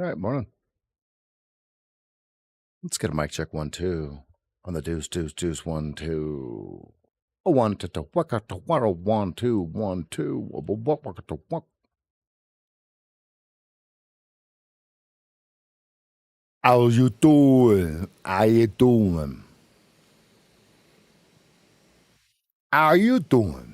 All right, morning. Let's get a mic check 1 2 on the deuce 1 2. A 1 2 waka to 1 2 1 2 waka to waka. How you doing? How you doing? How you doing?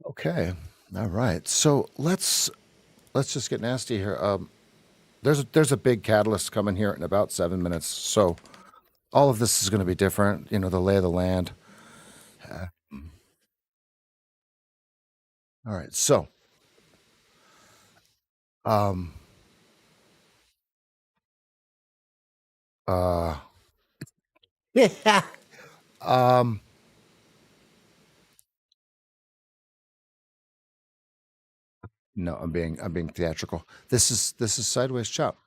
Okay. All right. So let's just get nasty here. There's a big catalyst coming here in about 7 minutes. So all of this is going to be different. You know, the lay of the land. Uh, all right. So um uh yeah. um No, I'm being theatrical. This is sideways chop,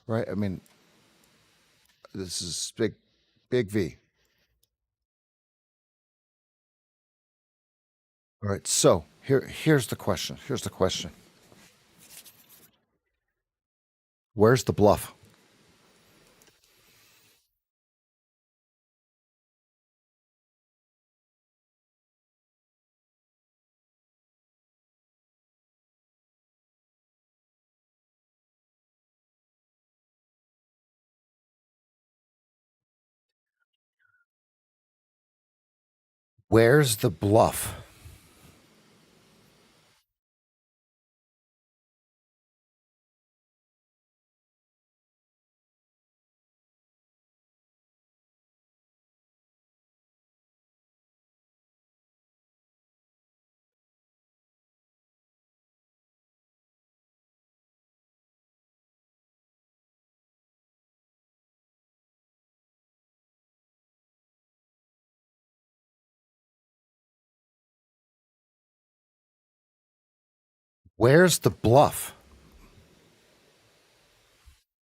right? I mean, this is big V. All right. So here's the question. Here's the question. Where's the bluff? Where's the bluff? Where's the bluff?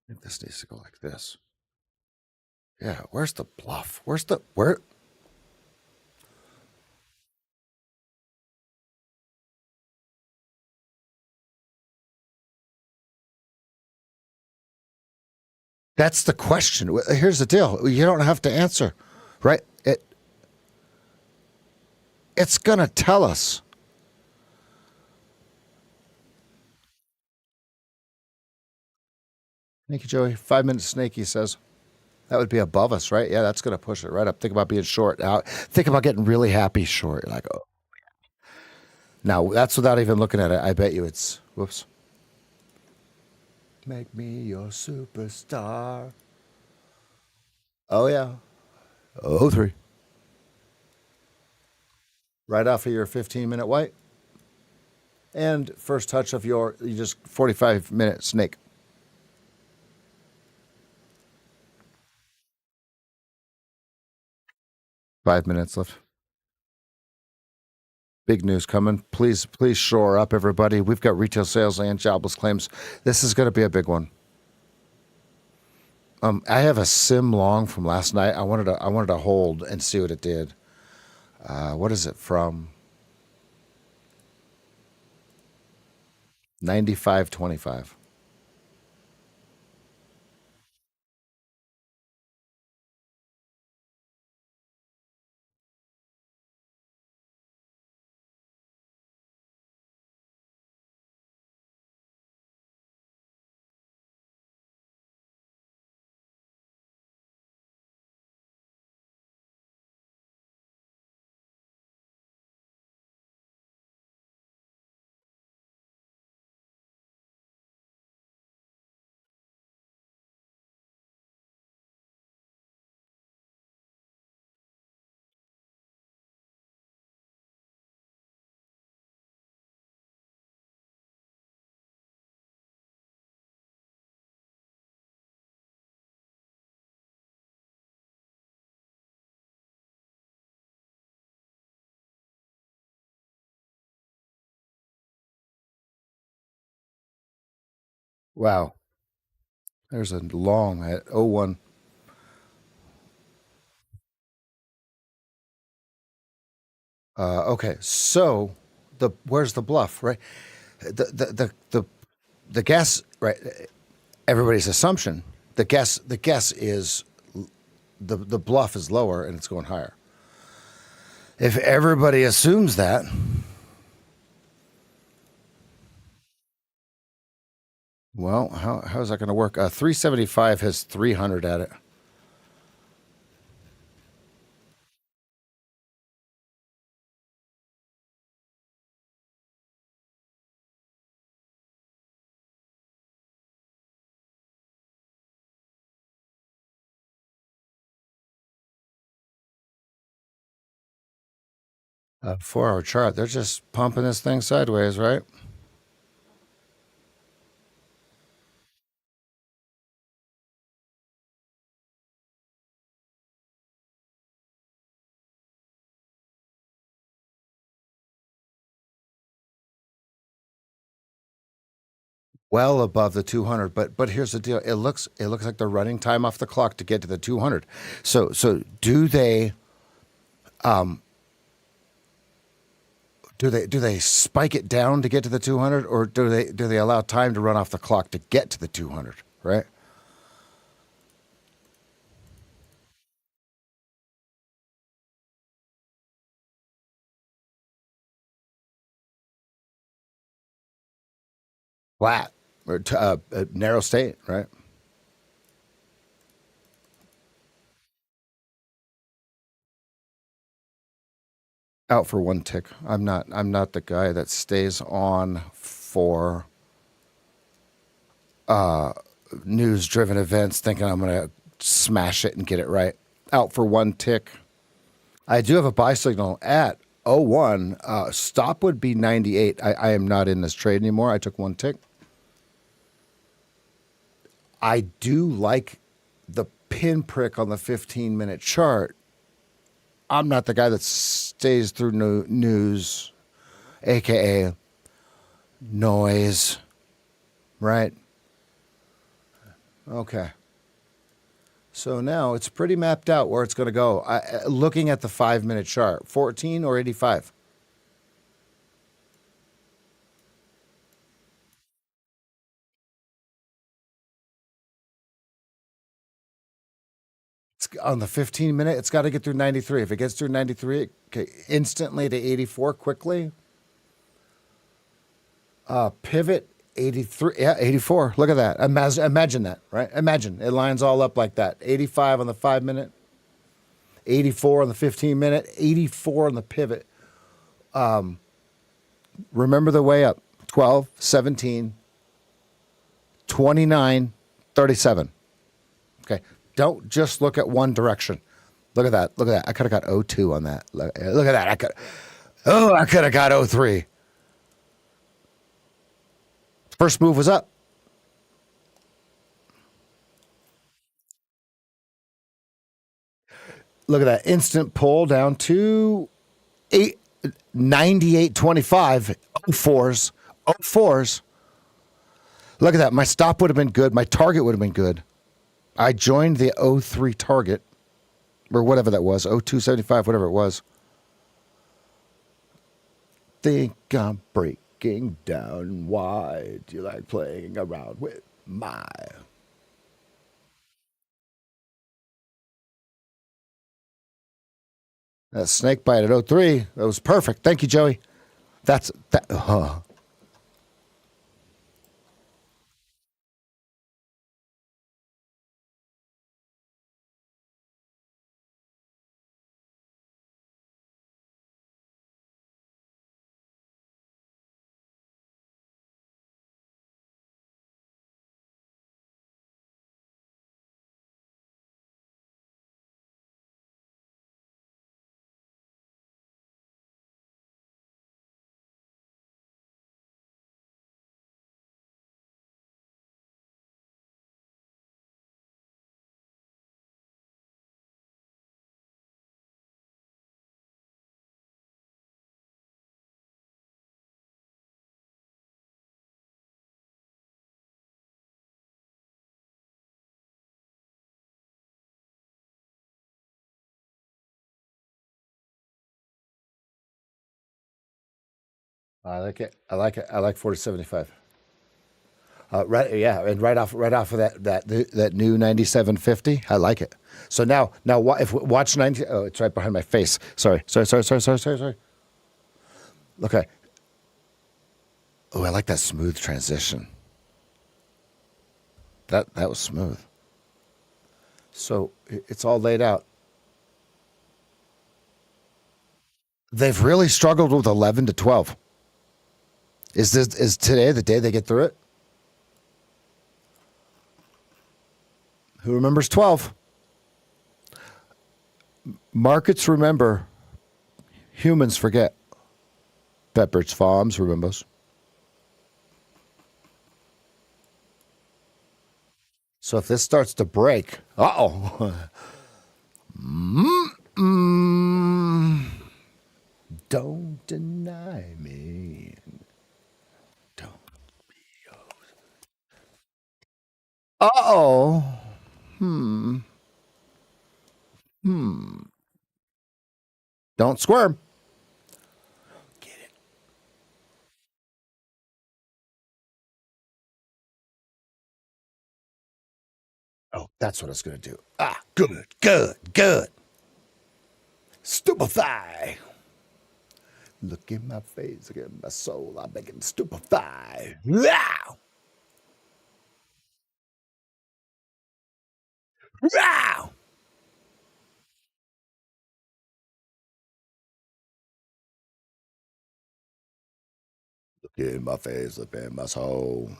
I think this needs to go like this. Yeah. Where's the bluff? Where? That's the question. Here's the deal. You don't have to answer, right? It's gonna tell us. Thank you, Joey. 5 minutes snake. He says. That would be above us, right? Yeah, that's going to push it right up. Think about being short. Now, think about getting really happy short. You're like, oh. Now, that's without even looking at it. I bet you it's, whoops. Make me your superstar. Oh, yeah. Oh, three. Right off of your 15-minute white. And first touch of you just 45-minute snake. Five minutes left. Big news coming. Please shore up, everybody. We've got retail sales and jobless claims. This is going to be a big one. I have a sim long from last night. I wanted to hold and see what it did. What is it from? 95.25. Wow. There's a long at 01. Okay, so where's the bluff, right? The guess, right? Everybody's assumption. The guess is the bluff is lower and it's going higher. If everybody assumes that, well, how's that going to work? 375 has 300 at it. 4 hour chart. They're just pumping this thing sideways, right? Well above the 200. But here's the deal. It looks like they're running time off the clock to get to the 200. So do they spike it down to get to the 200, or do they allow time to run off the clock to get to the 200? Right? Flat or narrow state, right? Out for one tick. I'm not the guy that stays on for news driven events thinking I'm going to smash it and get it right. Out for one tick. I do have a buy signal at 01. Stop would be 98. I am not in this trade anymore. I took one tick. I do like the pinprick on the 15-minute chart. I'm not the guy that stays through news, aka noise, right? Okay. So now it's pretty mapped out where it's going to go. Looking at the 5-minute chart, 14 or 85. On the 15-minute, it's got to get through 93. If it gets through 93, okay, instantly to 84 quickly. Pivot 83, yeah, 84. Look at that. Imagine that, right? Imagine it lines all up like that. 85 on the 5-minute, 84 on the 15-minute, 84 on the pivot. Remember the way up: 12, 17, 29, 37. Okay. Don't just look at one direction. Look at that. Look at that. I could have got 02 on that. Look at that. I could have got 03. First move was up. Look at that. Instant pull down to 98.25. 04s. 04s. Look at that. My stop would have been good. My target would have been good. I joined the 03 target, or whatever that was, 0275, whatever it was. Think I'm breaking down. Why do you like playing around with my... That snake bite at 03, that was perfect. Thank you, Joey. That's that. I like it. I like it. I like 4075. Right, yeah, and right off of that new 9750, I like it. So now if watch 90, oh, it's right behind my face. Sorry. Okay. Oh, I like that smooth transition. That was smooth. So it's all laid out. They've really struggled with 11 to 12. Is today the day they get through it? Who remembers 12? Markets remember, humans forget. Pepperidge Farms remembers. So if this starts to break, uh-oh. Don't deny me. Don't. Uh-oh. Don't squirm. Get it. Oh, that's what it's going to do. Ah, good. Stupefy. Look in my face, look in my soul. I'm making stupefy. Wow. Wow. Look in my face, look in my soul.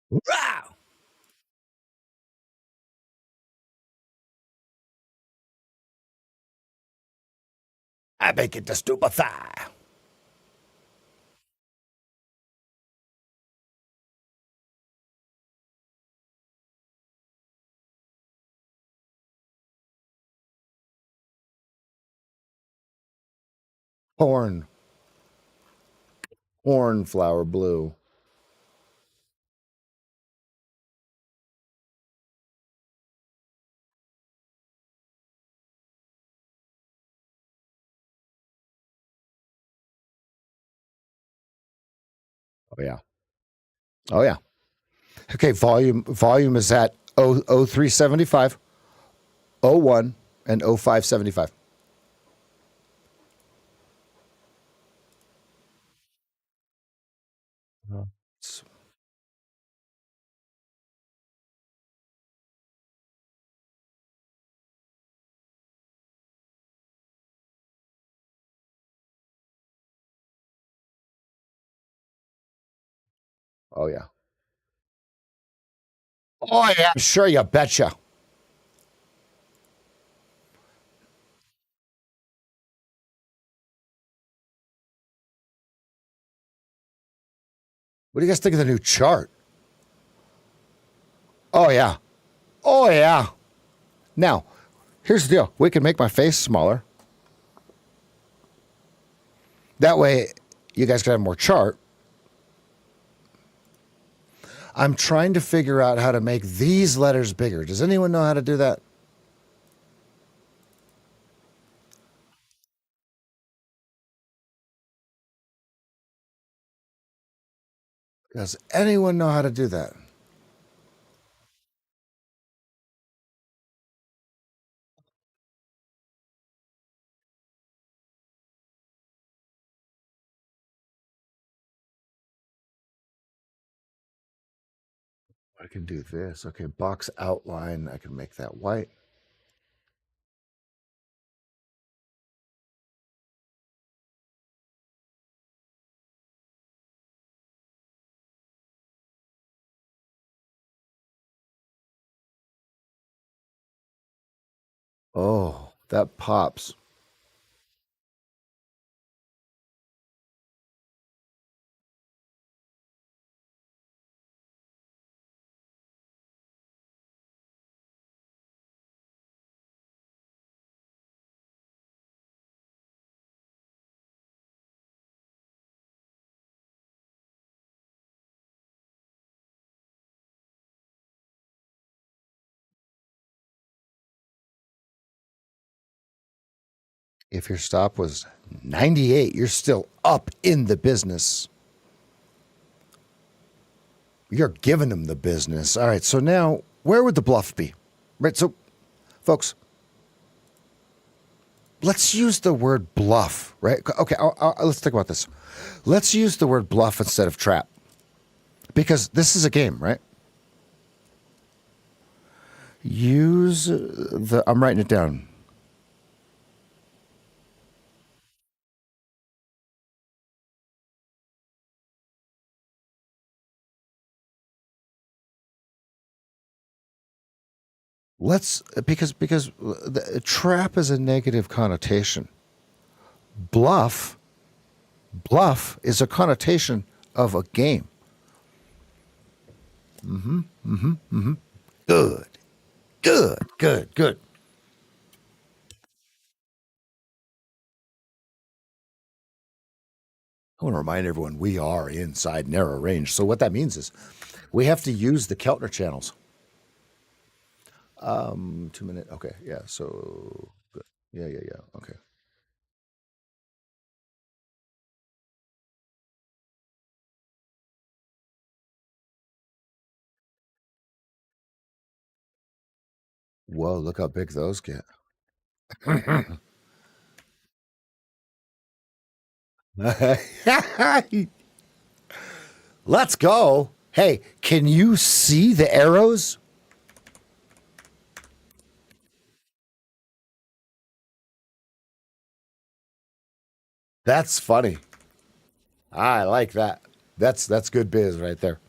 Wow. I make it to stupefy. Horn. Hornflower blue. Oh yeah. Oh yeah. Okay, volume is at 0375, oh 01, and 0575. Oh yeah. Oh yeah. Sure, you betcha. What do you guys think of the new chart? Oh yeah. Oh yeah. Now, here's the deal. We can make my face smaller. That way, you guys can have more chart. I'm trying to figure out how to make these letters bigger. Does anyone know how to do that? Does anyone know how to do that? I can do this. Okay, box outline. I can make that white. Oh, that pops. If your stop was 98, you're still up in the business. You're giving them the business. All right. So now, where would the bluff be? Right. So, folks, let's use the word bluff. Right. Okay. Let's think about this. Let's use the word bluff instead of trap because this is a game, right? Use the. I'm writing it down. Let's because the, trap is a negative connotation. Bluff bluff is a connotation of a game. Good, good. I want to remind everyone we are inside narrow range. So what that means is we have to use the Keltner channels. 2 minute. Okay, yeah. So good. Yeah. Okay. Whoa! Look how big those get. Let's go. Hey, can you see the arrows? That's funny. I like that. That's good biz right there.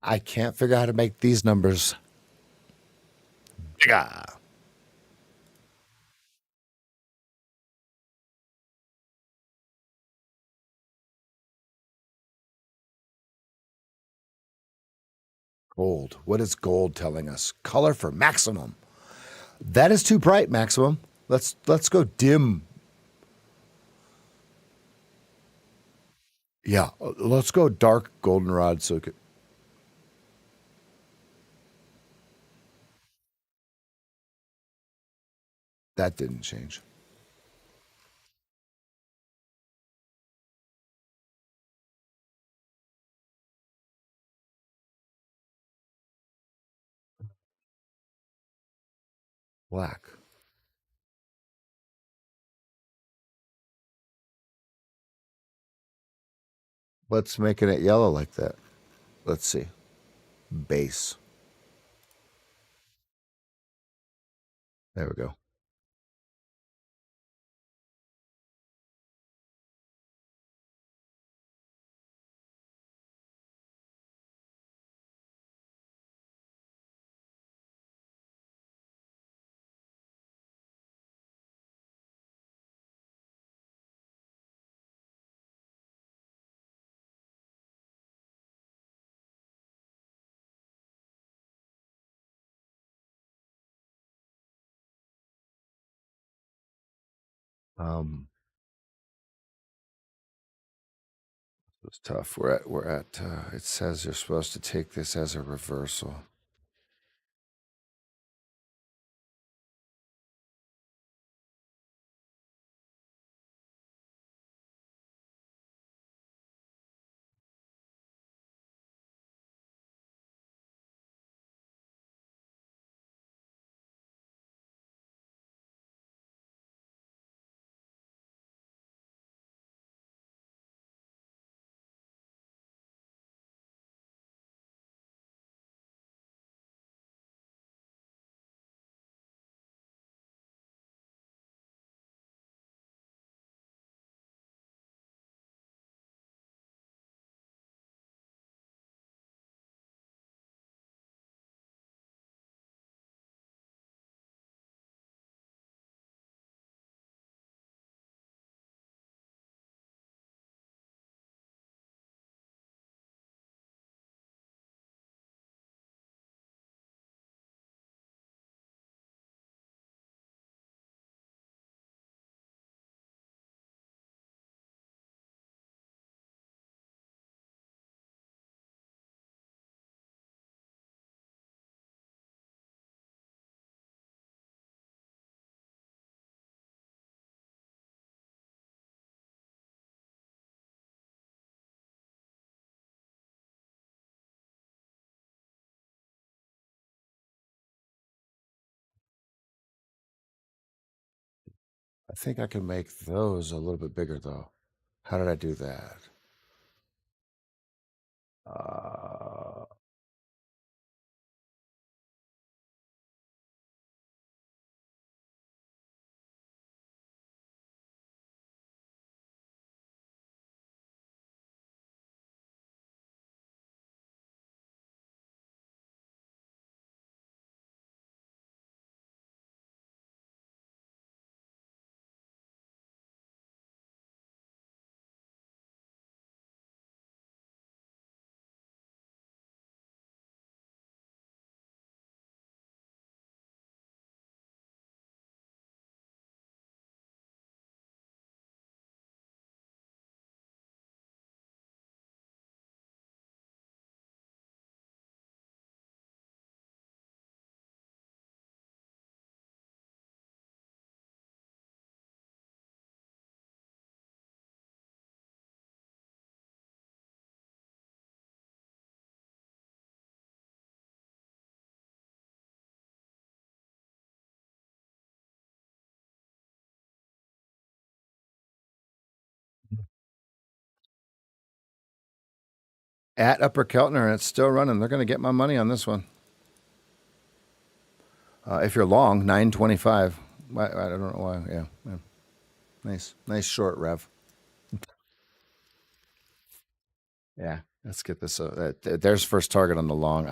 I can't figure out how to make these numbers bigger. Gold. What is gold telling us? Color for maximum. That is too bright, maximum. Let's go dim. Yeah, let's go dark goldenrod. So that didn't change. Black. Let's make it yellow like that. Let's see. Base. There we go. Um, it's tough. We're at. It says you're supposed to take this as a reversal. I think I can make those a little bit bigger though. How did I do that? Uh, at Upper Keltner, and it's still running. They're going to get my money on this one. If you're long, 925. I don't know why. Yeah, yeah. Nice short rev. Yeah, let's get this. There's first target on the long.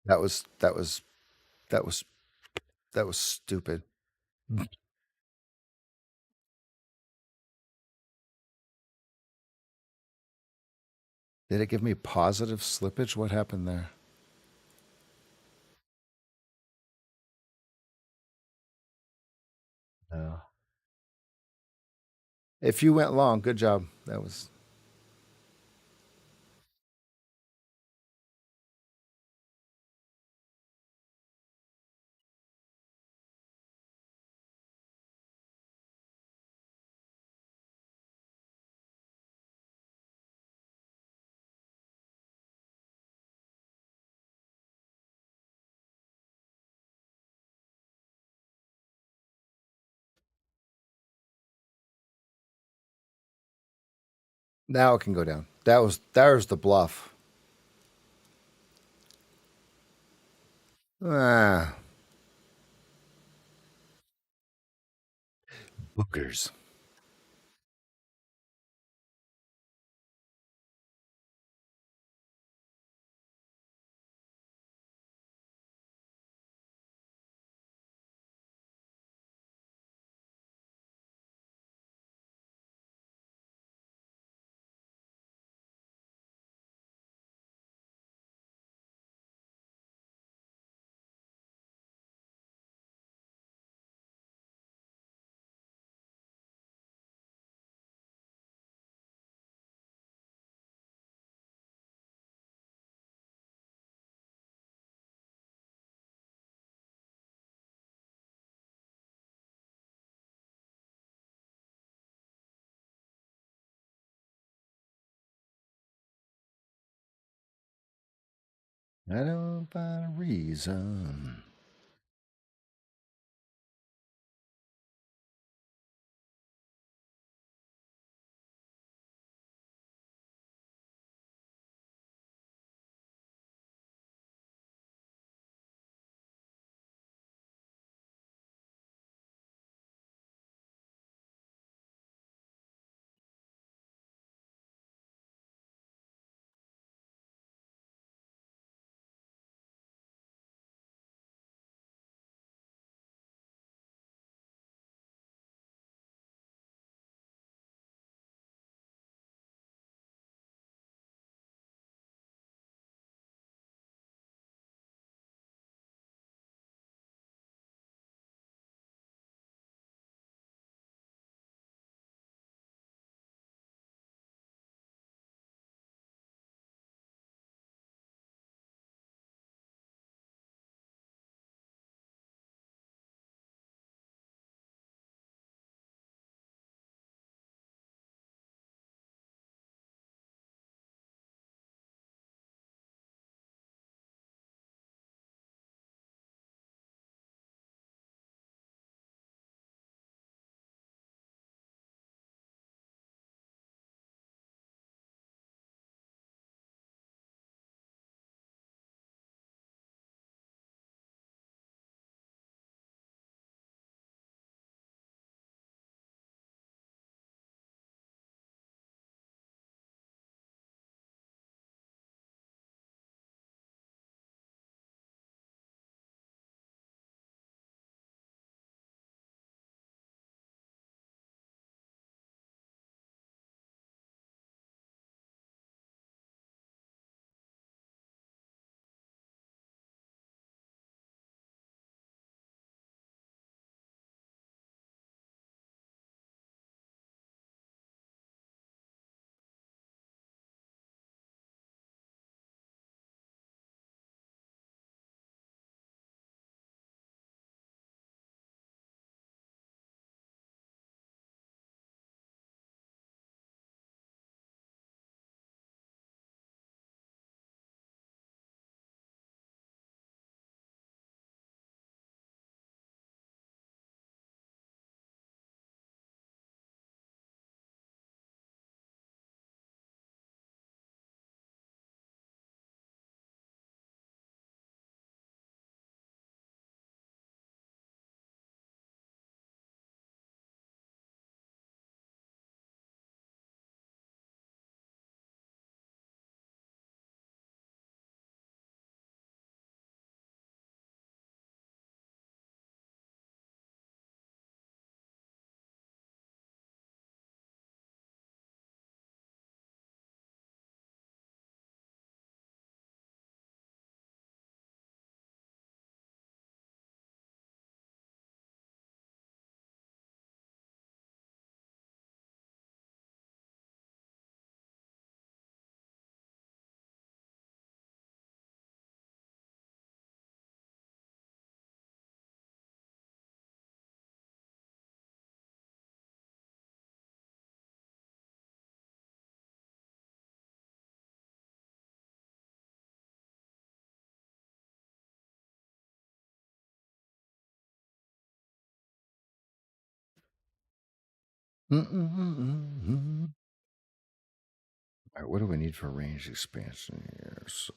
That was that was that was that was stupid. Did it give me positive slippage? What happened there? No. If you went long, good job. Now it can go down. There's the bluff. Ah, bookers. I don't find a reason. Mm-mm-mm-mm. All right, what do we need for range expansion here? So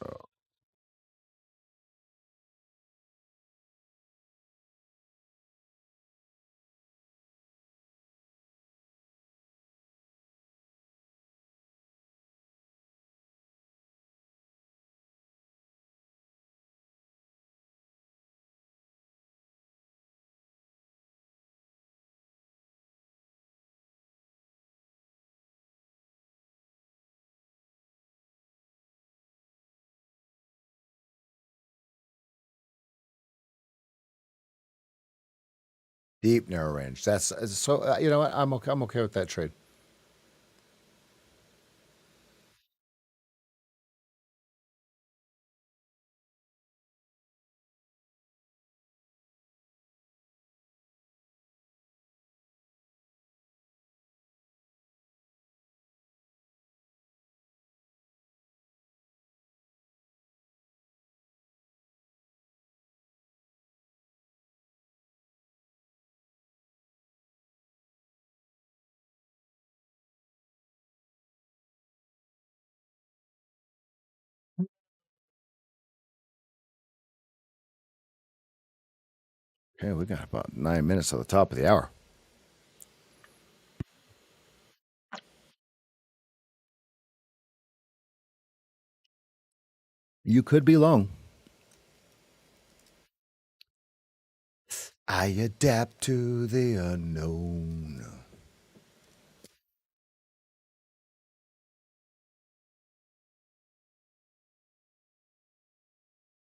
deep narrow range. That's so. You know what? I'm okay. I'm okay with that trade. Okay, we got about 9 minutes at the top of the hour. You could be long. I adapt to the unknown.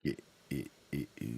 Yeah, yeah, yeah, yeah.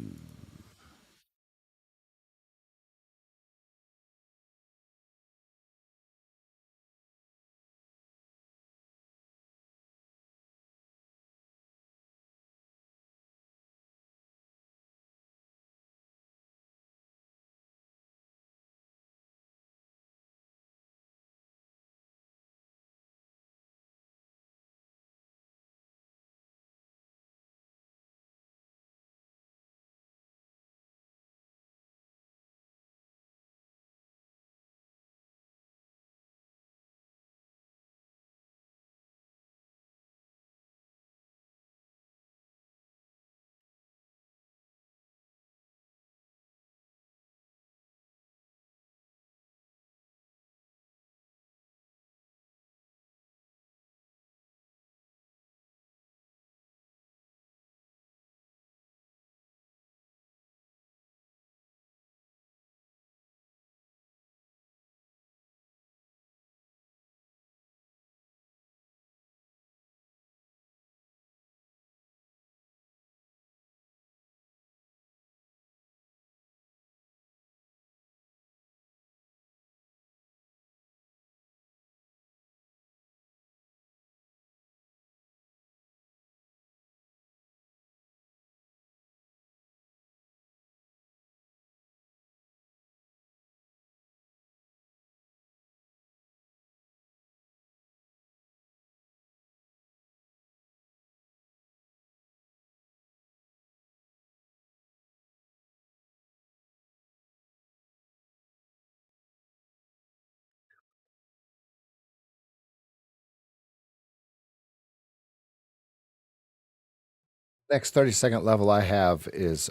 Next 30-second level I have is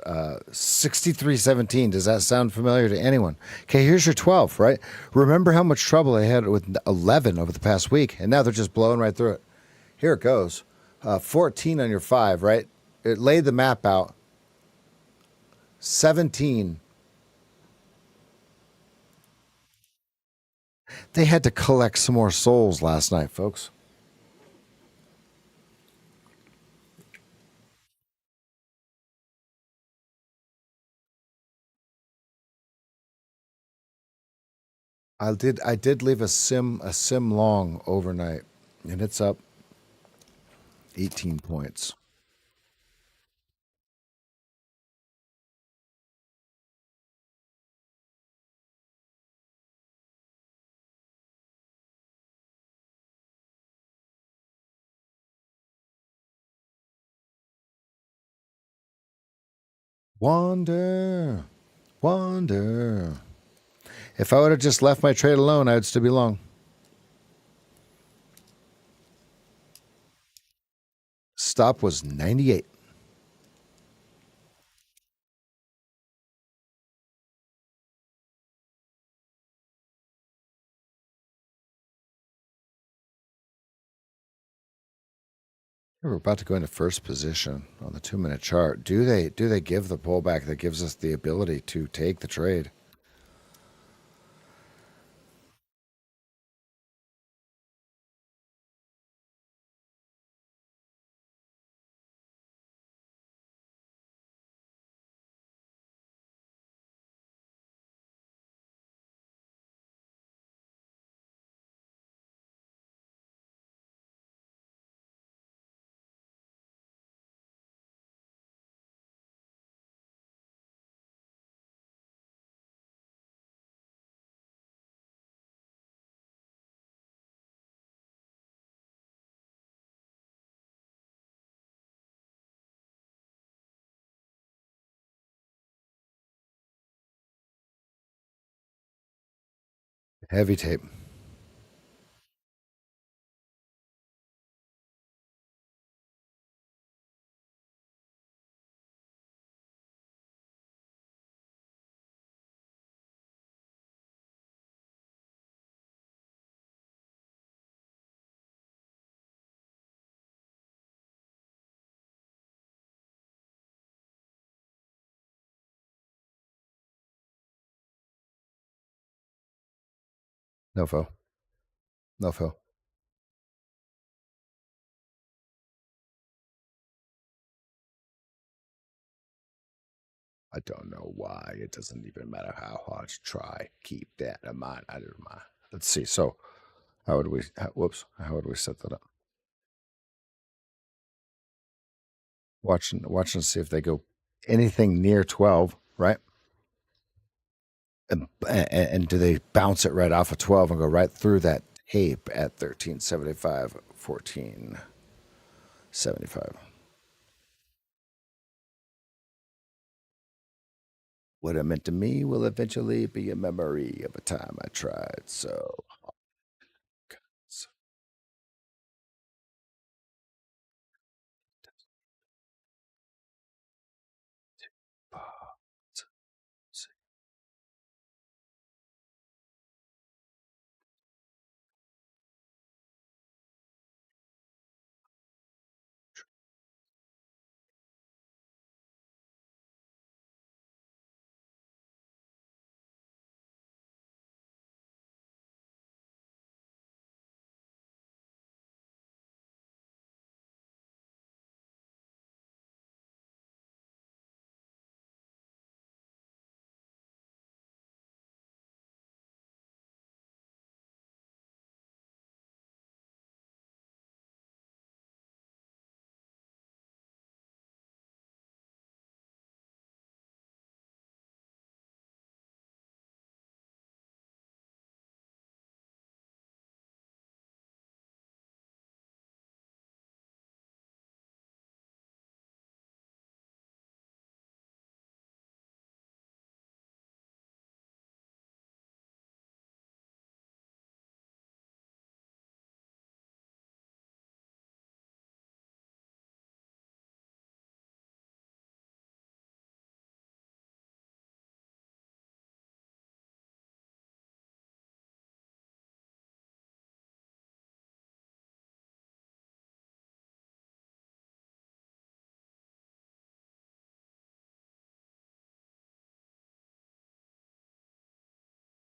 6317. Does that sound familiar to anyone? Okay, here's your 12, right? Remember how much trouble they had with 11 over the past week, and now they're just blowing right through it. Here it goes. 14 on your 5, right? It laid the map out. 17. They had to collect some more souls last night, folks. I did leave a sim long overnight, and it's up 18 points. Wander, wander. If I would have just left my trade alone, I would still be long. Stop was 98. We're about to go into first position on the 2-minute chart. Do they give the pullback that gives us the ability to take the trade? Heavy tape. No fo. No fo. I don't know why. It doesn't even matter how hard you try. Keep that in mind. I don't mind. Let's see. So, how would we? How would we set that up? Watching to see if they go anything near 12, right? And do they bounce it right off of 12 and go right through that tape at 1375, 1475? What it meant to me will eventually be a memory of a time I tried. So,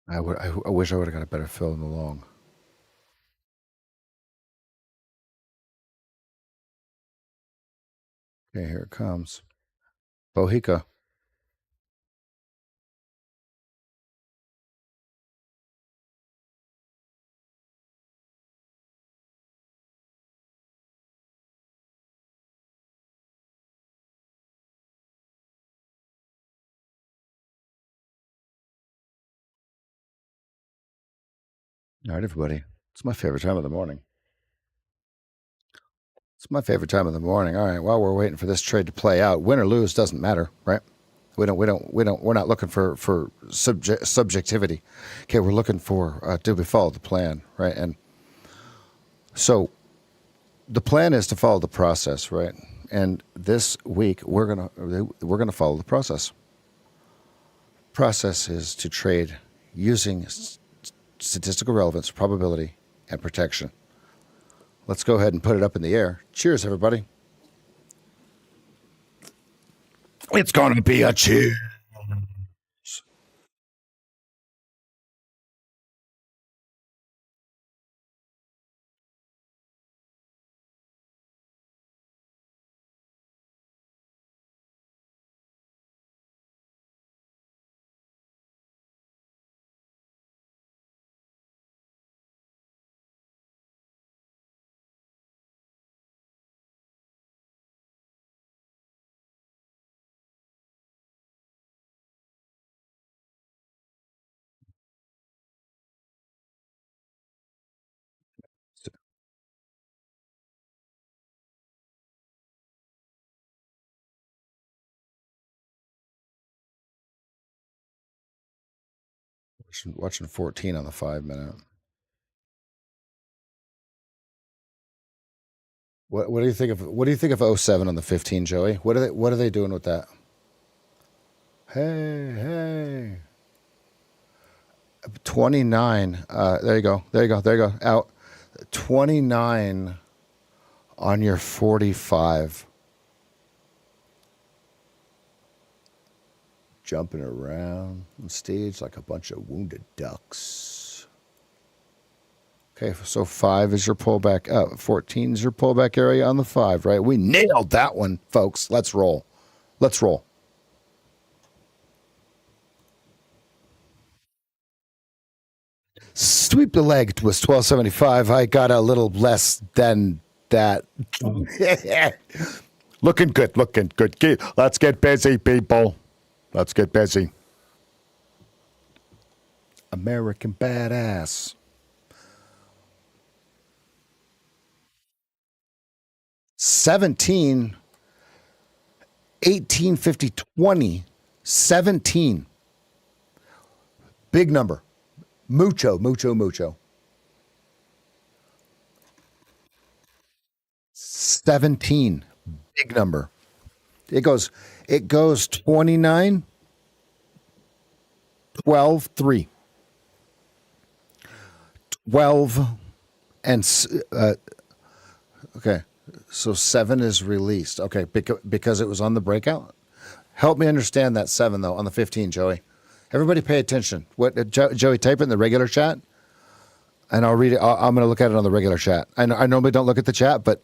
I wish I would have got a better fill in the long. Okay, here it comes. Bohica. All right, everybody. It's my favorite time of the morning. It's my favorite time of the morning. All right, while we're waiting for this trade to play out, win or lose doesn't matter, right? We're not looking for subjectivity. Okay, we're looking for do we follow the plan, right? And so the plan is to follow the process, right? And this week we're gonna follow the process. Process is to trade using statistical relevance, probability, and protection. Let's go ahead and put it up in the air. Cheers, everybody. It's going to be a cheers. Watching 14 on the 5 minute. What do you think of '07 on the 15, Joey? What are they doing with that? Hey. 29. There you go. There you go. Out. 29 on your 45. Jumping around on stage like a bunch of wounded ducks. Okay, so 5 is your pullback. 14 is your pullback area on the 5, right? We nailed that one, folks. Let's roll. Let's roll. Sweep the leg was 1275. I got a little less than that. Looking good. Let's get busy, people. Let's get busy. American badass. 17, 18, 50, 20, 17. Big number. Mucho. 17. Big number. It goes 29, 12, 3. 12 and okay. So 7 is released. Okay, because it was on the breakout. Help me understand that 7 though on the 15, Joey. Everybody pay attention. What Joey, type it in the regular chat, and I'll read it. I'm going to look at it on the regular chat. I normally don't look at the chat, but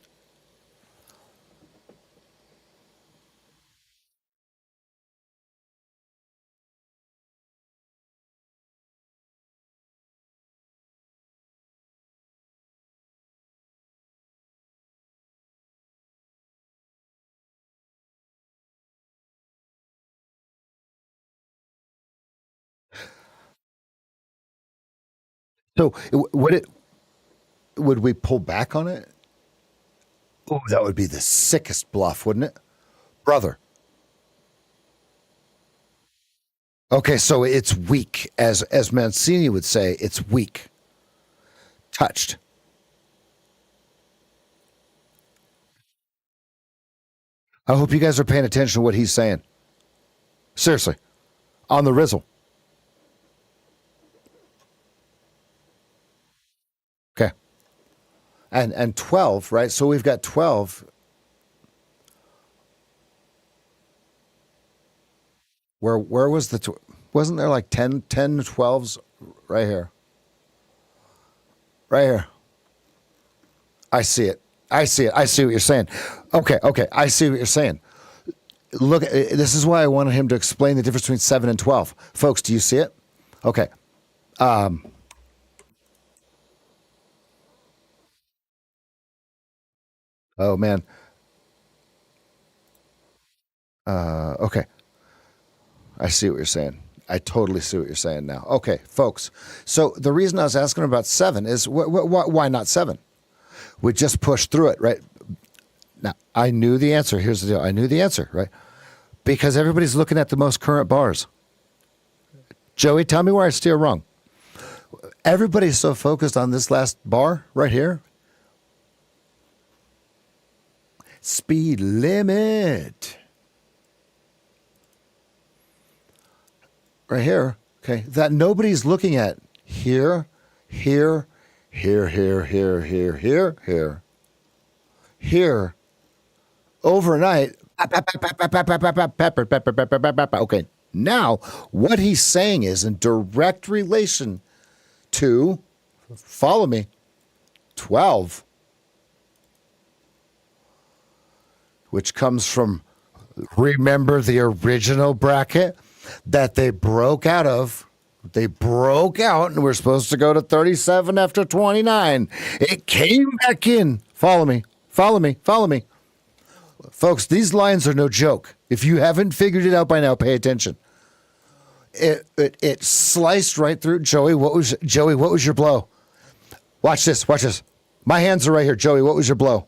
so would we pull back on it? Oh, that would be the sickest bluff, wouldn't it, brother? Okay, so it's weak, as Mancini would say. It's weak, touched. I hope you guys are paying attention to what he's saying. Seriously, on the Rizzle. Okay, and 12, right? So we've got 12. Where was wasn't there like 10 to 12s right here? Right here. I see it. I see it. I see what you're saying. Okay. I see what you're saying. Look, this is why I wanted him to explain the difference between 7 and 12. Folks, do you see it? Okay. Oh man. Okay. I see what you're saying. I totally see what you're saying now. Okay, folks. So the reason I was asking about 7 is why not 7? We just pushed through it, right? Now, I knew the answer. Here's the deal. I knew the answer, right? Because everybody's looking at the most current bars. Joey, tell me where I steer wrong. Everybody's so focused on this last bar right here. Speed limit. Right here. Okay. That nobody's looking at here, here, here, here, here, here, here, here, here. Overnight. Okay. Now, what he's saying is in direct relation to, follow me, 12, which comes from, remember the original bracket that they broke out of? They broke out and we're supposed to go to 37 after 29. It came back in. Follow me, follow me, follow me. Folks, these lines are no joke. If you haven't figured it out by now, pay attention. It sliced right through. Joey, what was your blow? Watch this, watch this. My hands are right here. Joey, what was your blow?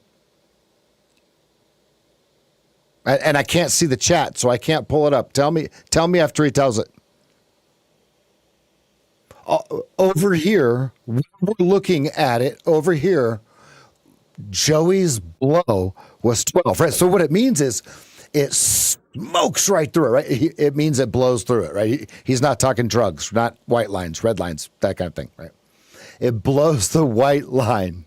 And I can't see the chat, so I can't pull it up. Tell me after he tells it. Over here, we're looking at it. Over here, Joey's blow was 12, right? So what it means is it smokes right through it, right? It means it blows through it, right? He's not talking drugs, not white lines, red lines, that kind of thing, right? It blows the white line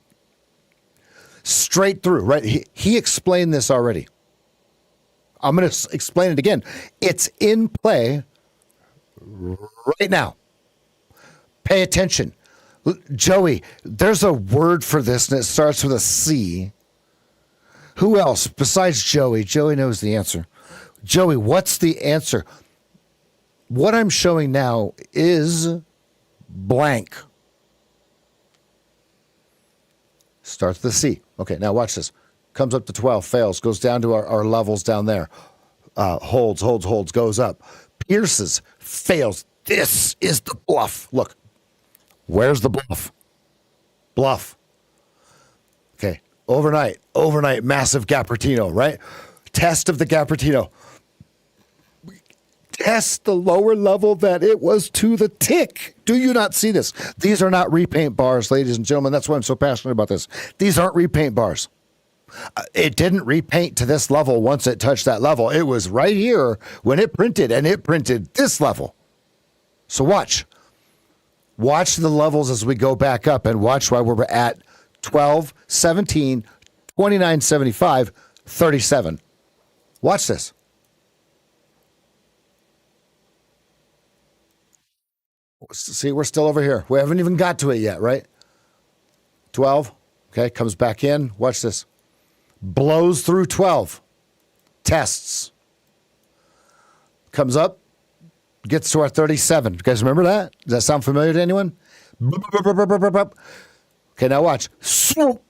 straight through, right? He explained this already. I'm going to explain it again. It's in play right now. Pay attention. Joey, there's a word for this, and it starts with a C. Who else besides Joey? Joey knows the answer. Joey, what's the answer? What I'm showing now is blank. Starts with a C. Okay, now watch this. Comes up to 12, fails, goes down to our levels down there. Holds, goes up. Pierces, fails. This is the bluff. Look, where's the bluff? Bluff. Okay, overnight, massive Gapertino, right? Test of the Gapertino. Test the lower level that it was to the tick. Do you not see this? These are not repaint bars, ladies and gentlemen. That's why I'm so passionate about this. These aren't repaint bars. It didn't repaint to this level once it touched that level. It was right here when it printed, and it printed this level. So watch. Watch the levels as we go back up, and watch why we're at 12, 17, 29, 75, 37. Watch this. See, we're still over here. We haven't even got to it yet, right? 12. Okay, comes back in. Watch this. Blows through 12. Tests. Comes up. Gets to our 37. You guys remember that? Does that sound familiar to anyone? Okay, now watch. Swoop.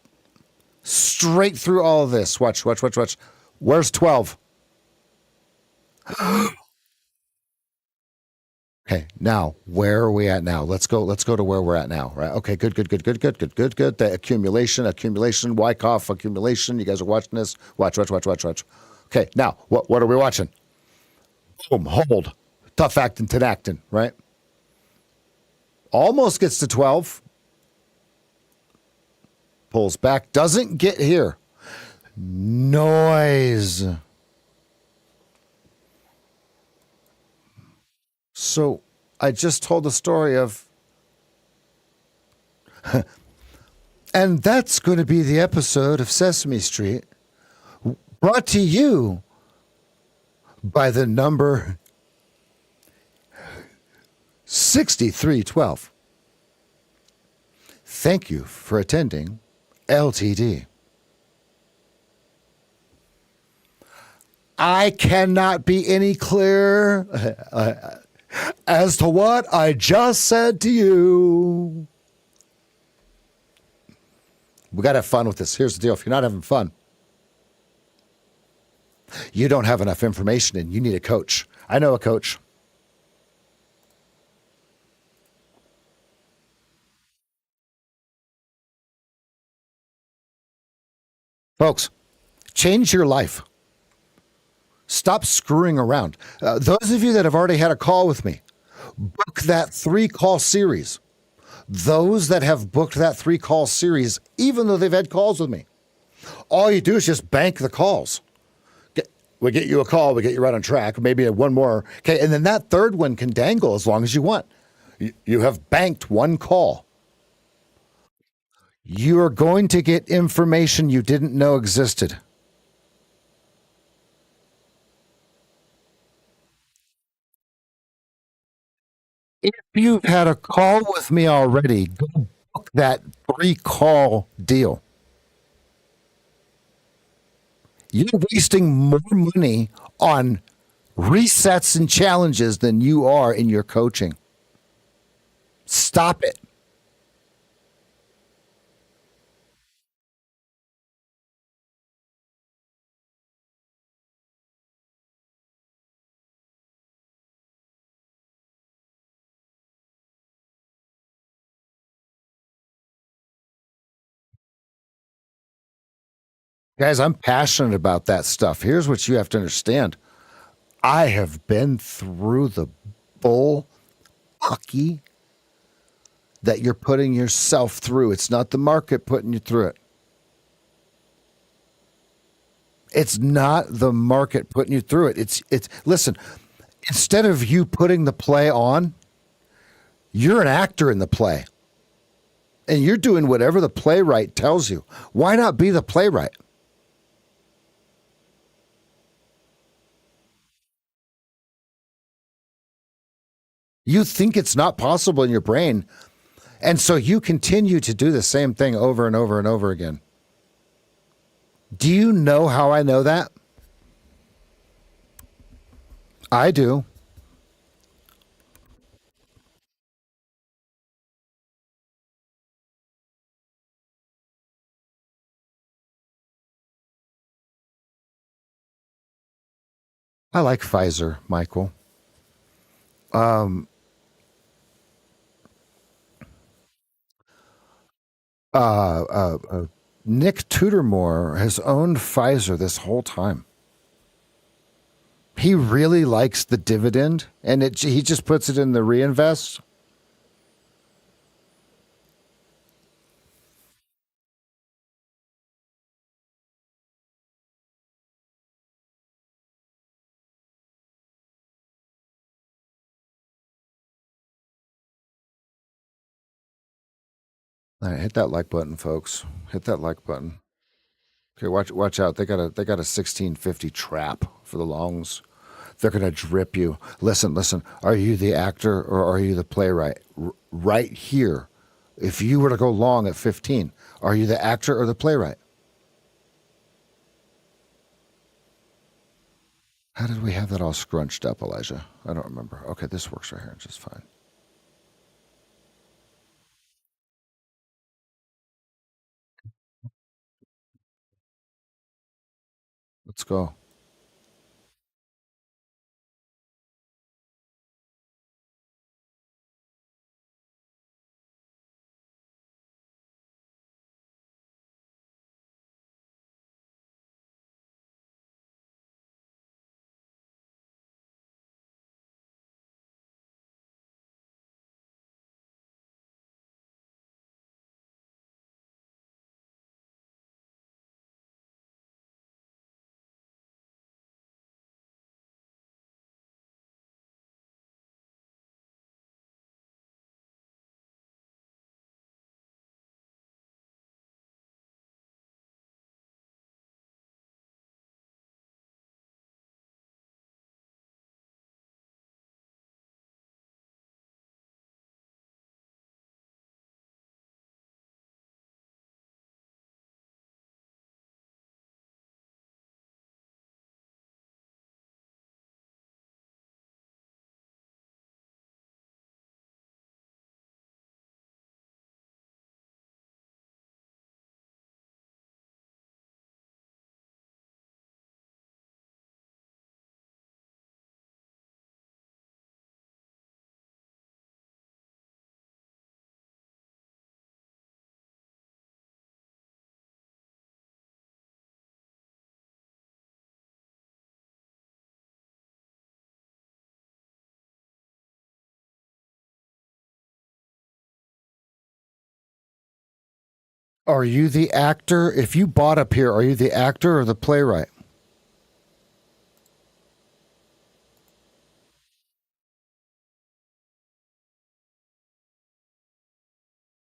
Straight through all of this. Watch. Where's 12? Okay, now where are we at now? Let's go to where we're at now, right? Okay, good. The accumulation, Wyckoff accumulation. You guys are watching this. Watch. Okay, now what are we watching? Boom, hold. Tough acting, tenactin, right? Almost gets to 12. Pulls back, doesn't get here. Noise. So I just told the story of, and that's going to be the episode of Sesame Street, brought to you by the number 6312. Thank you for attending LTD. I cannot be any clearer as to what I just said to you. We got to have fun with this. Here's the deal. If you're not having fun, you don't have enough information and you need a coach. I know a coach. Folks, change your life. Stop screwing around. Those of you that have already had a call with me, book that 3 call series. Those that have booked that 3 call series, even though they've had calls with me, all you do is just bank the calls. We get you a call, we get you right on track, maybe one more. Okay, and then that third one can dangle as long as you want. You have banked 1 call. You are going to get information you didn't know existed. If you've had a call with me already, go book that 3 call deal. You're wasting more money on resets and challenges than you are in your coaching. Stop it. Guys, I'm passionate about that stuff. Here's what you have to understand. I have been through the bull hockey that you're putting yourself through. It's not the market putting you through it. It's not the market putting you through it. It's listen, instead of you putting the play on, you're an actor in the play. And you're doing whatever the playwright tells you. Why not be the playwright? You think it's not possible in your brain. And so you continue to do the same thing over and over and over again. Do you know how I know that? I do. I like Pfizer, Michael. Um, uh, uh, uh, Nick Tudormore has owned Pfizer this whole time. He really likes the dividend, and he just puts it in the reinvest. All right, hit that like button, folks. Hit that like button. Okay, watch out. They got a 1650 trap for the longs. They're gonna drip you. Listen. Are you the actor or are you the playwright? Right here, if you were to go long at 15, are you the actor or the playwright? How did we have that all scrunched up, Elijah? I don't remember. Okay, this works right here just fine. Let's go. Are you the actor? If you bought up here, are you the actor or the playwright?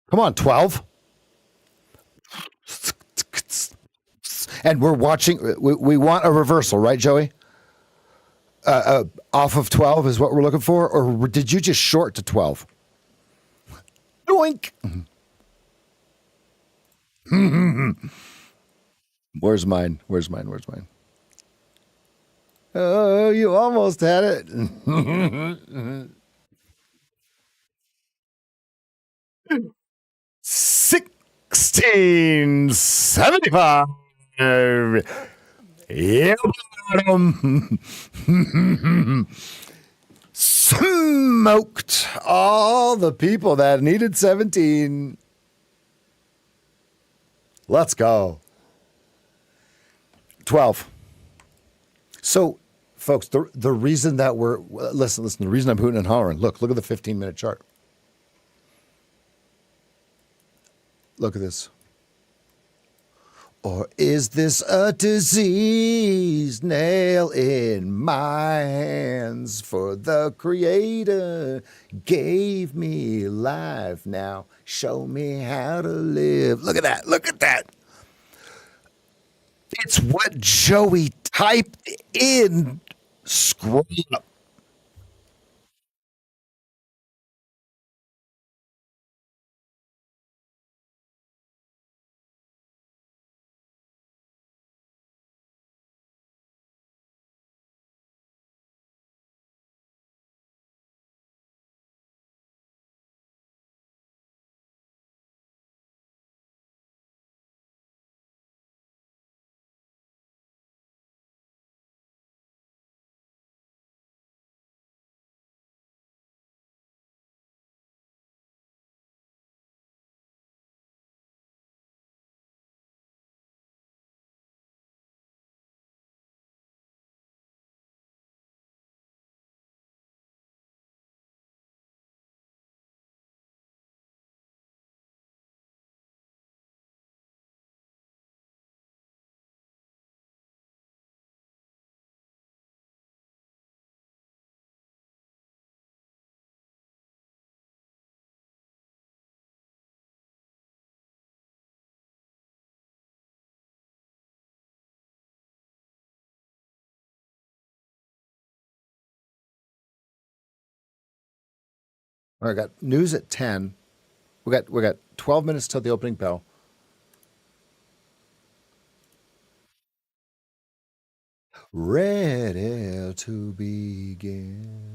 Come on, 12. And we're watching. We want a reversal, right, Joey? Off of 12 is what we're looking for? Or did you just short to 12? Doink. Where's mine? Where's mine? Where's mine? Oh, you almost had it. 1675. Yep. Smoked all the people that needed 17. Let's go. 12. So, folks, the reason that we're listen, the reason I'm hooting and hollering. Look at the 15-minute chart. Look at this. Or is this a disease? Nail in my hands, for the Creator gave me life. Now show me how to live. Look at that. Look at that. It's what Joey typed in. Scroll up. All right, I got news at 10. We got 12 minutes till the opening bell. Ready to begin.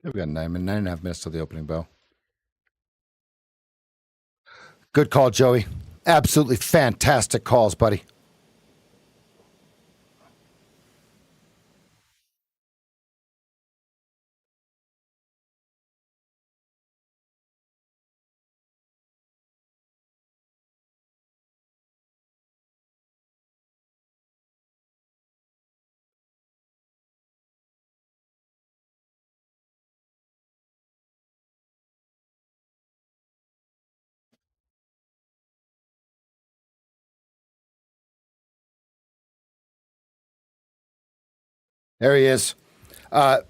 We've got 9.5 minutes to the opening bell. Good call, Joey. Absolutely fantastic calls, buddy. There he is. Uh,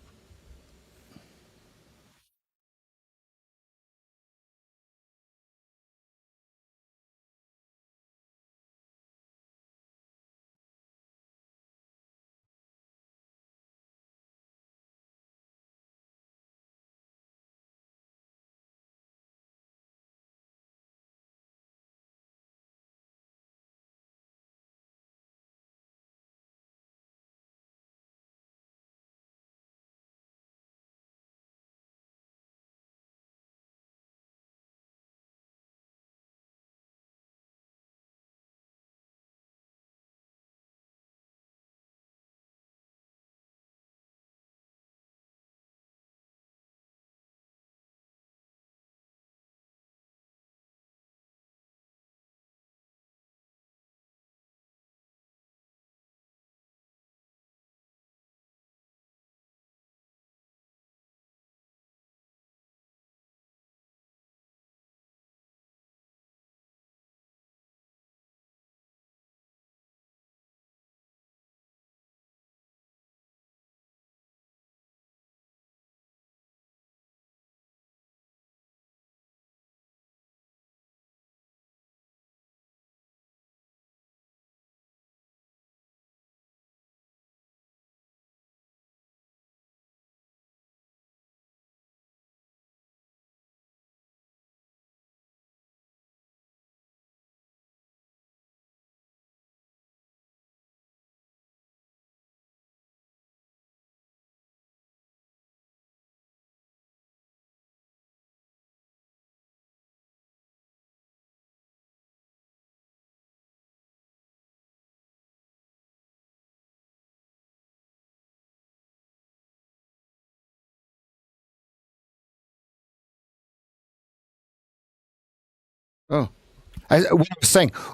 oh,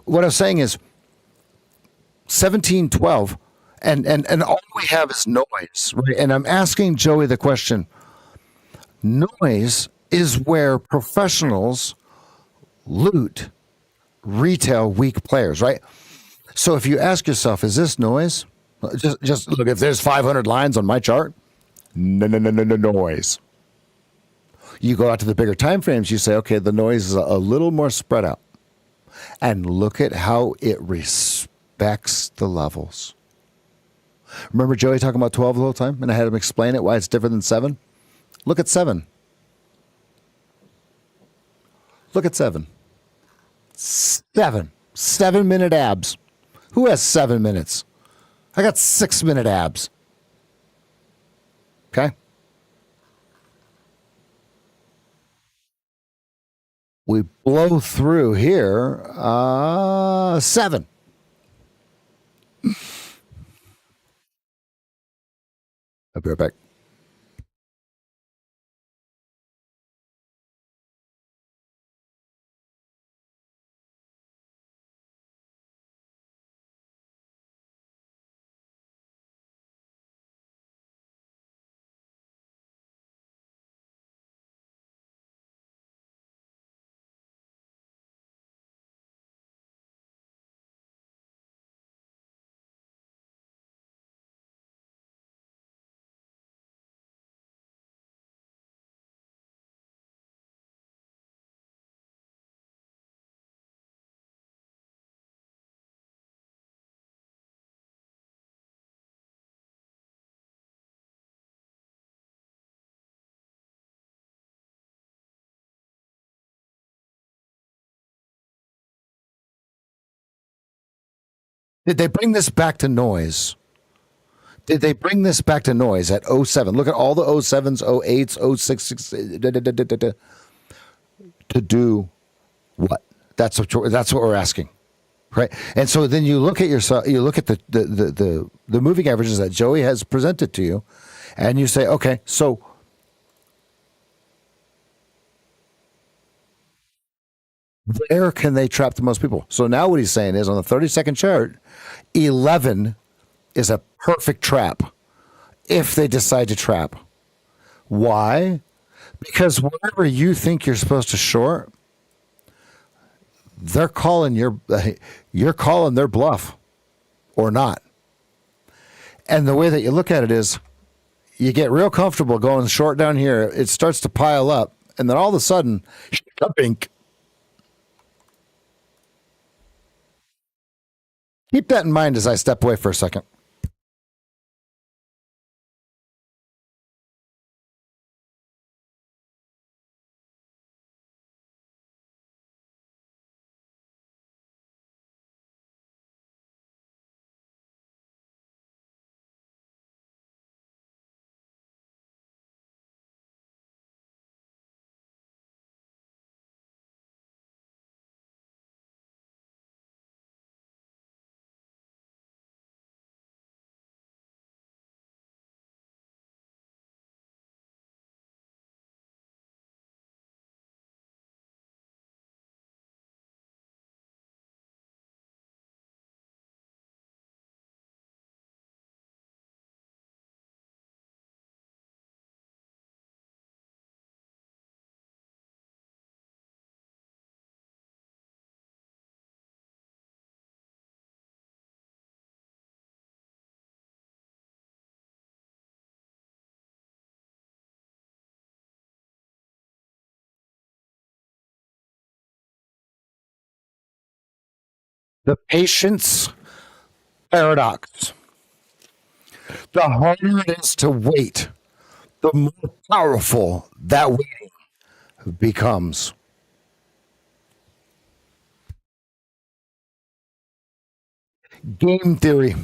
what I was saying is 1712, and all we have is noise, right? And I'm asking Joey the question: noise is where professionals loot retail weak players, right? So if you ask yourself, is this noise? Just look. If there's 500 lines on my chart, no noise. You go out to the bigger time frames. You say, okay, the noise is a little more spread out, and look at how it respects the levels. Remember Joey talking about 12 the whole time, and I had him explain it why it's different than 7. Look at 7. Look at 7. 7. 7-minute abs. Who has 7 minutes? I got 6-minute abs. Okay. We blow through here. 7. I'll be right back. Did they bring this back to noise? They bring this back to noise at '07. Look at all the '07s, '08s, '06 to do what? That's what we're asking, right? And so then you look at yourself, you look at the moving averages that Joey has presented to you, and you say, okay, so where can they trap the most people? So now what he's saying is on the 30-second chart, 11 is a perfect trap if they decide to trap. Why? Because whatever you think you're supposed to short, they're calling you're calling their bluff or not. And the way that you look at it is you get real comfortable going short down here. It starts to pile up, and then all of a sudden, pink. Keep that in mind as I step away for a second. The patience paradox. The harder it is to wait, the more powerful that waiting becomes. Game theory.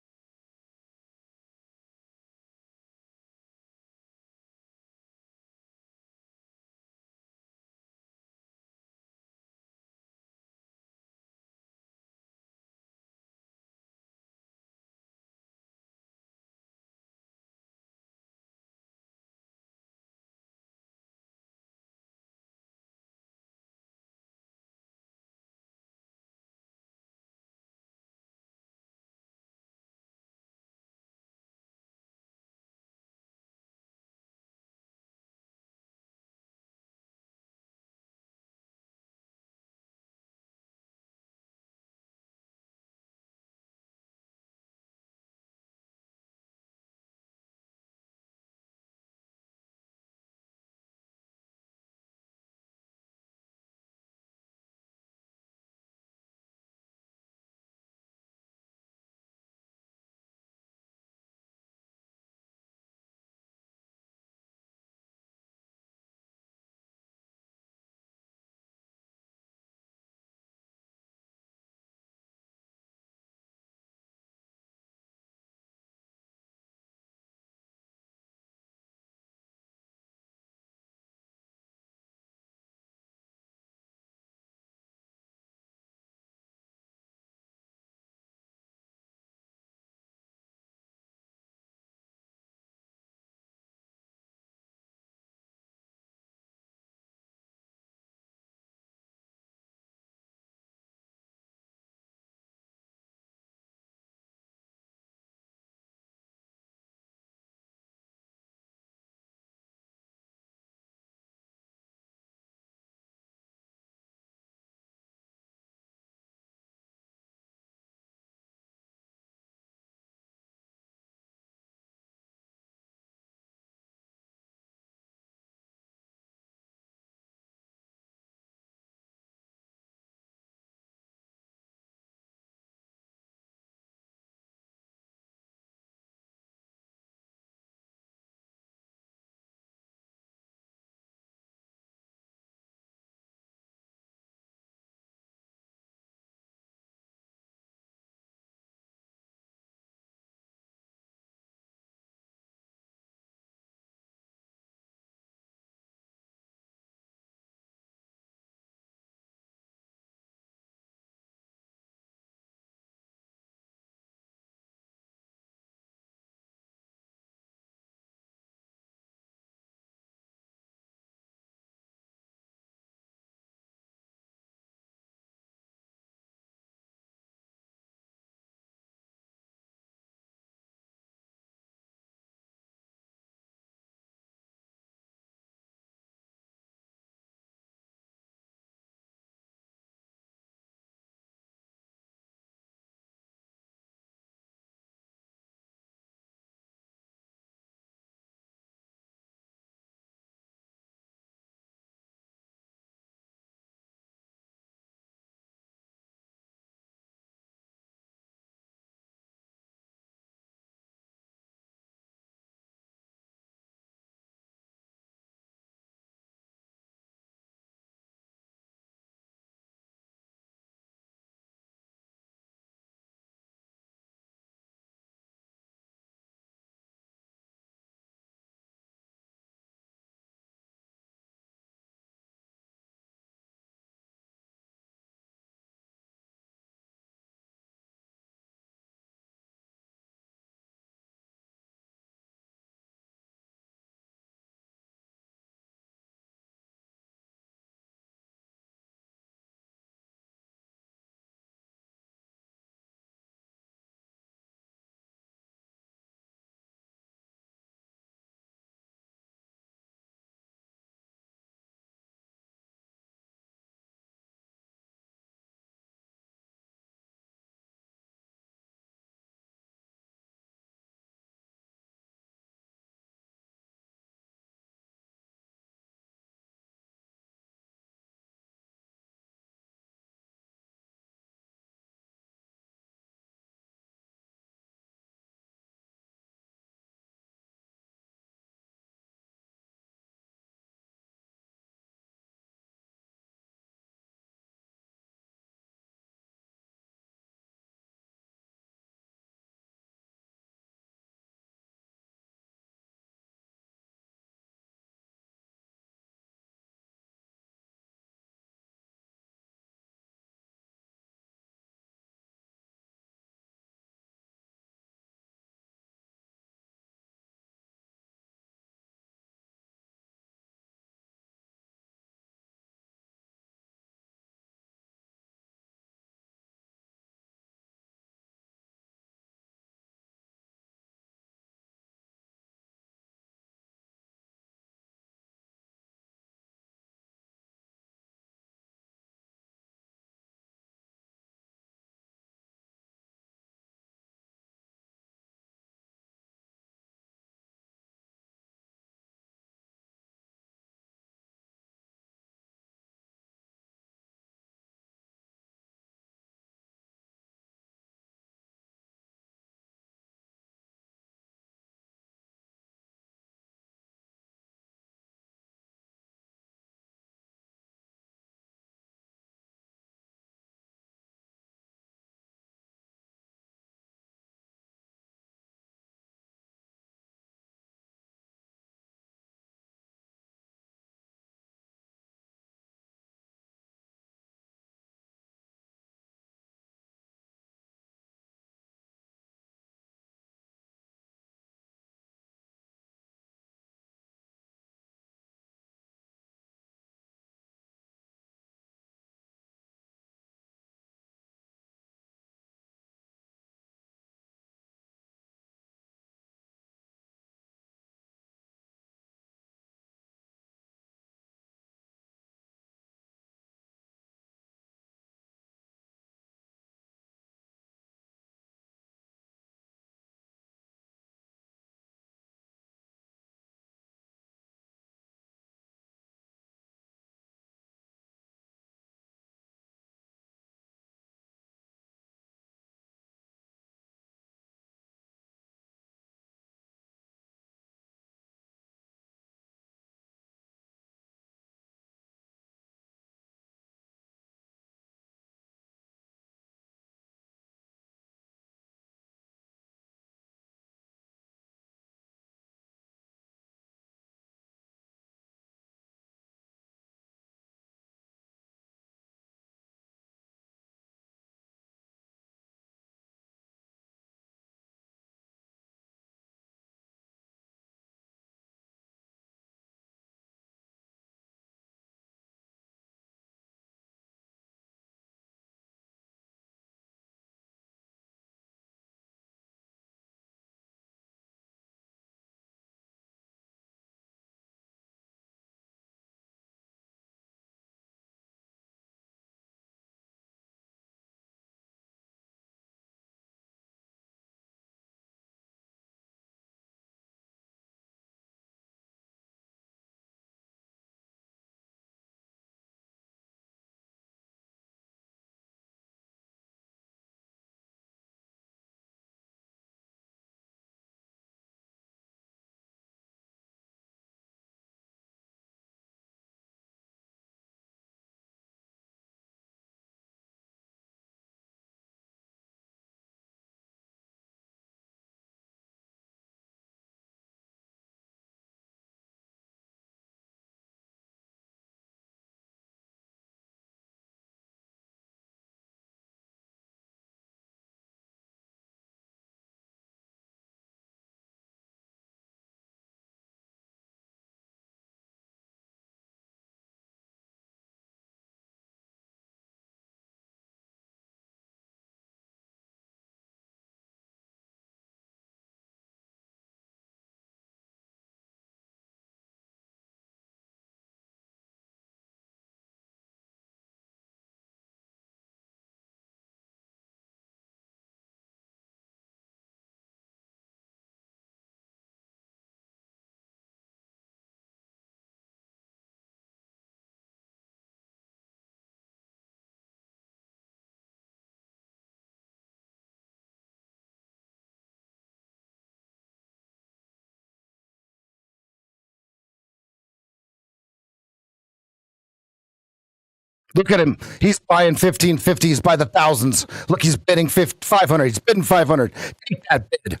Look at him. He's buying 1550s by the thousands. Look, he's bidding 500. He's bidding 500. Take that bid.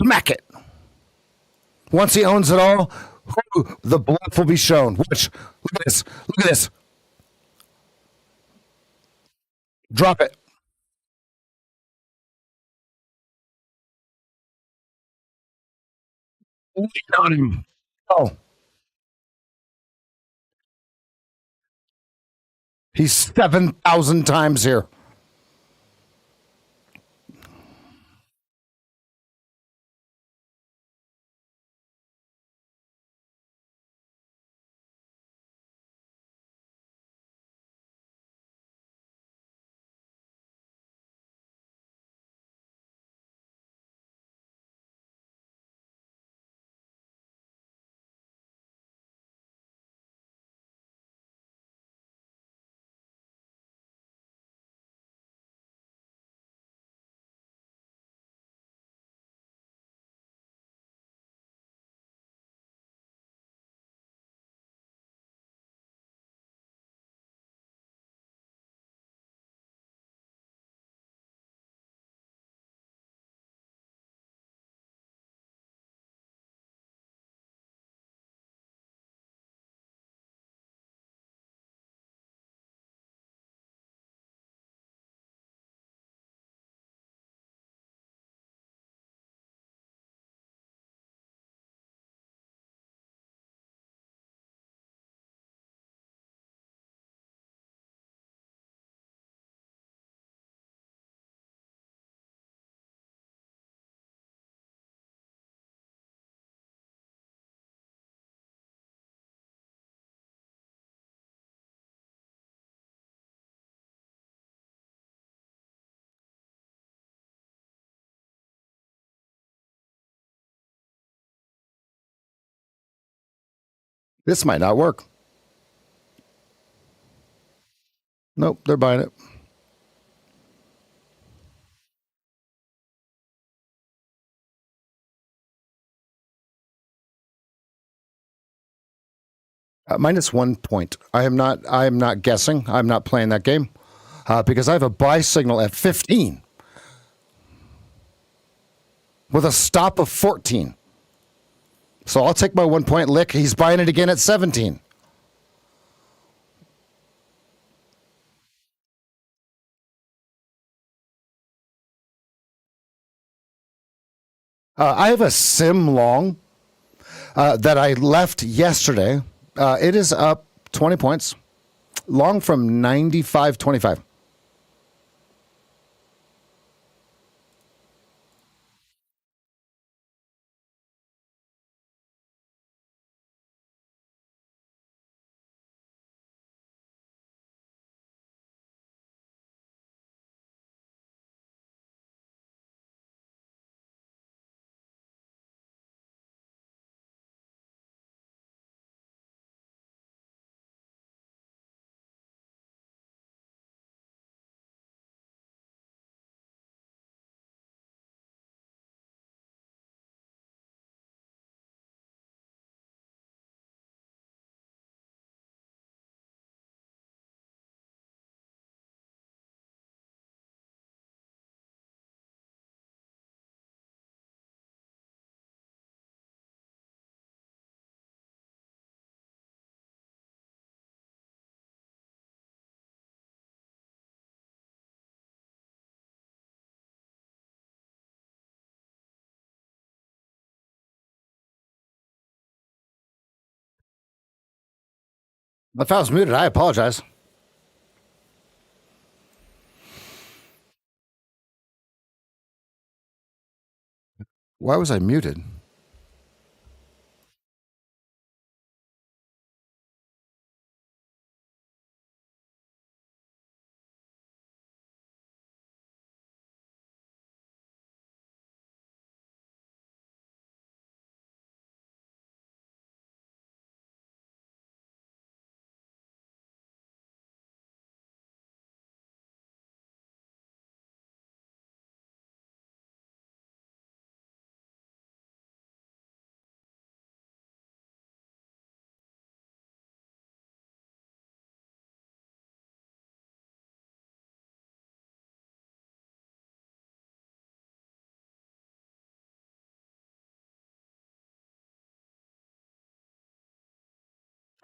Smack it. Once he owns it all, the bluff will be shown. Watch. Look at this. Look at this. Drop it. Lean on him. Oh, he's 7,000 times here. This might not work. Nope, they're buying it. Minus 1 point. I am not. I am not guessing. I'm not playing that game because I have a buy signal at 15 with a stop of 14. So I'll take my 1 point lick. He's buying it again at 17. I have a sim long that I left yesterday. It is up 20 points, long from 95.25. If I was muted, I apologize. Why was I muted?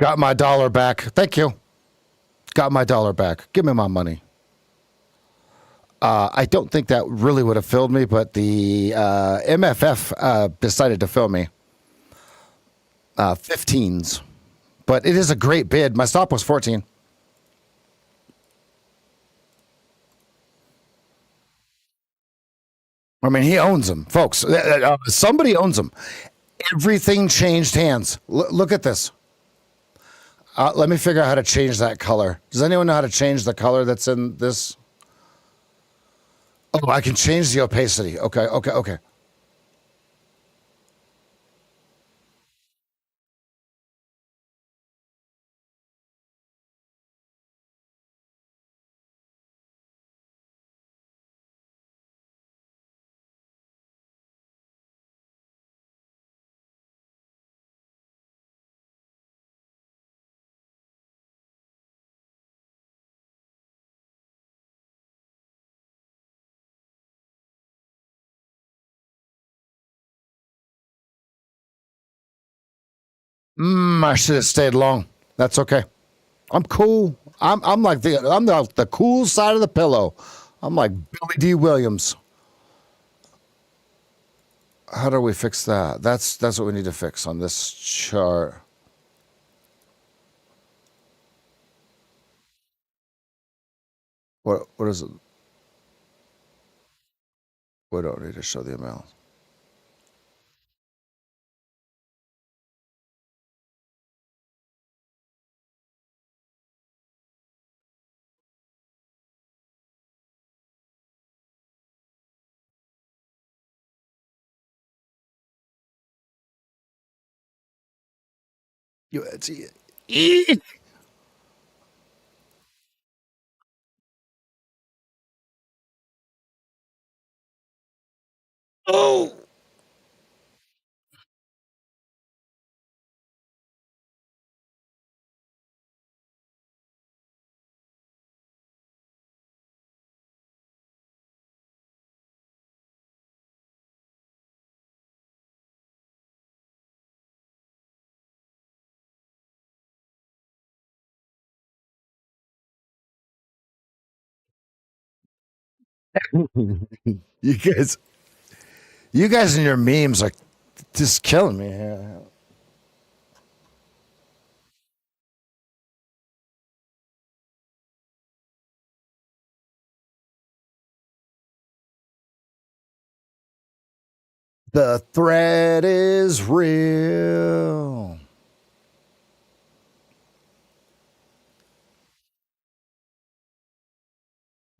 Got my dollar back. Thank you. Got my dollar back. Give me my money. I don't think that really would have filled me, but the MFF decided to fill me 15s. But it is a great bid. My stop was 14. I mean, he owns them, folks. Somebody owns them. Everything changed hands. Look at this. Let me figure out how to change that color. Does anyone know how to change the color that's in this? Oh, I can change the opacity. Okay, okay, okay. I should have stayed long. That's okay. I'm cool. I'm like the cool side of the pillow. I'm like Billy D. Williams. How do we fix that? That's what we need to fix on this chart. What is it? We don't need to show the amount. You, it's, oh, you guys, you guys and your memes are just killing me here. The threat is real.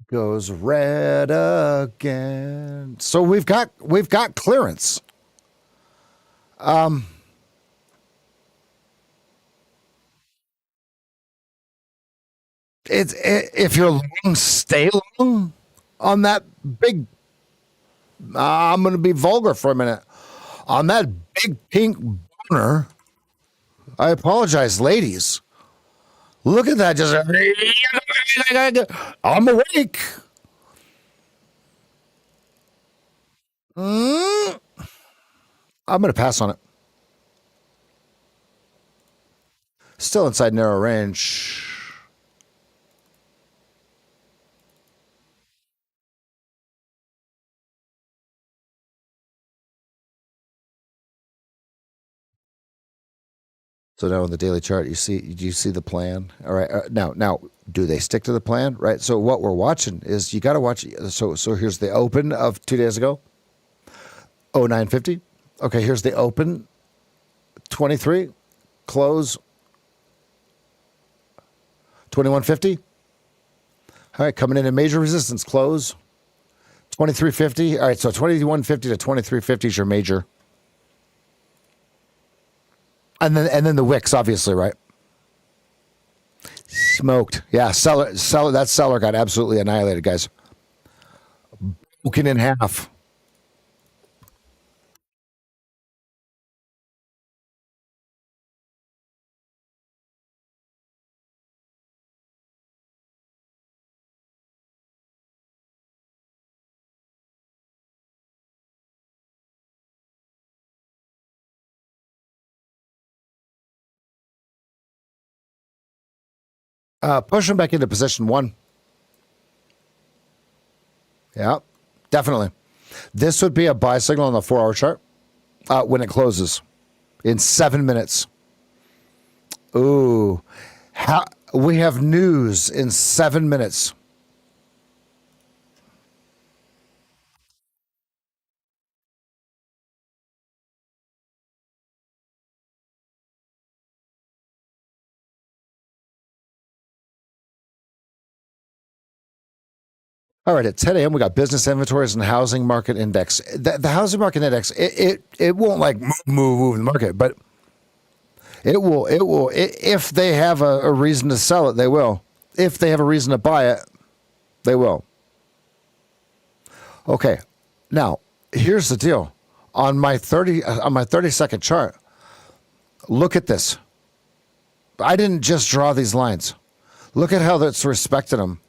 Goes red again. So we've got clearance. Um, if you're long, stay long on that big. I'm going to be vulgar for a minute. On that big pink boner. I apologize, ladies. Look at that. Just I'm awake. Mm, I'm going to pass on it. Still inside narrow range. So now on the daily chart, do you see the plan? All right. Now, do they stick to the plan? Right. So what we're watching is you got to watch. So here's the open of 2 days ago. 0950. Okay. Here's the open 23. Close 2150. All right. Coming in at major resistance. Close 2350. All right. So 2150 to 2350 is your major. And then the wicks, obviously, right? Smoked. Yeah, seller. That seller got absolutely annihilated, guys. Broken in half. Push them back into position one. Yeah, definitely. This would be a buy signal on the 4 hour chart when it closes in 7 minutes. Ooh, how, we have news in 7 minutes. All right, at 10 a.m., we got business inventories and housing market index. The housing market index, it won't like move the market, but if they have a reason to sell it, they will. If they have a reason to buy it, they will. Okay, now here's the deal. On my 30-second chart, look at this. I didn't just draw these lines. Look at how that's respected them.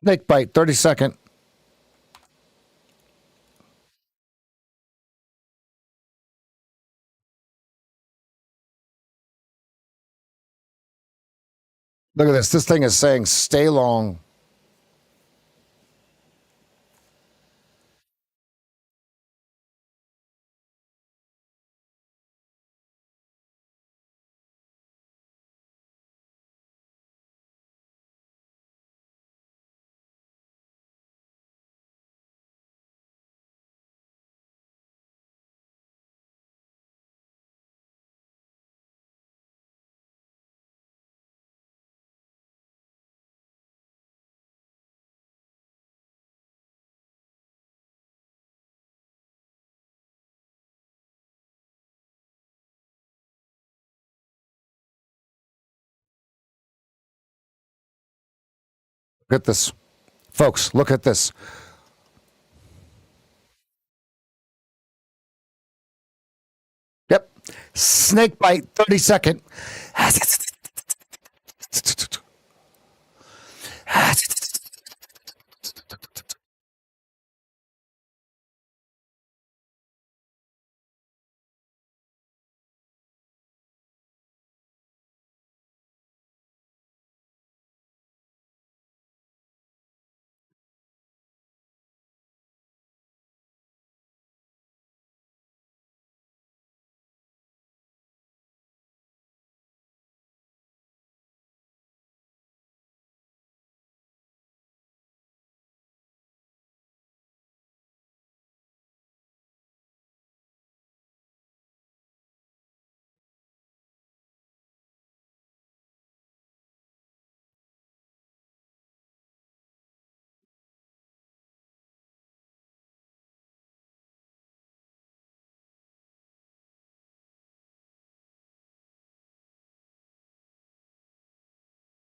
Snake bite, 30-second. Look at this. This thing is saying stay long. Look at this. Folks, look at this. Yep. Snake bite, 30-second.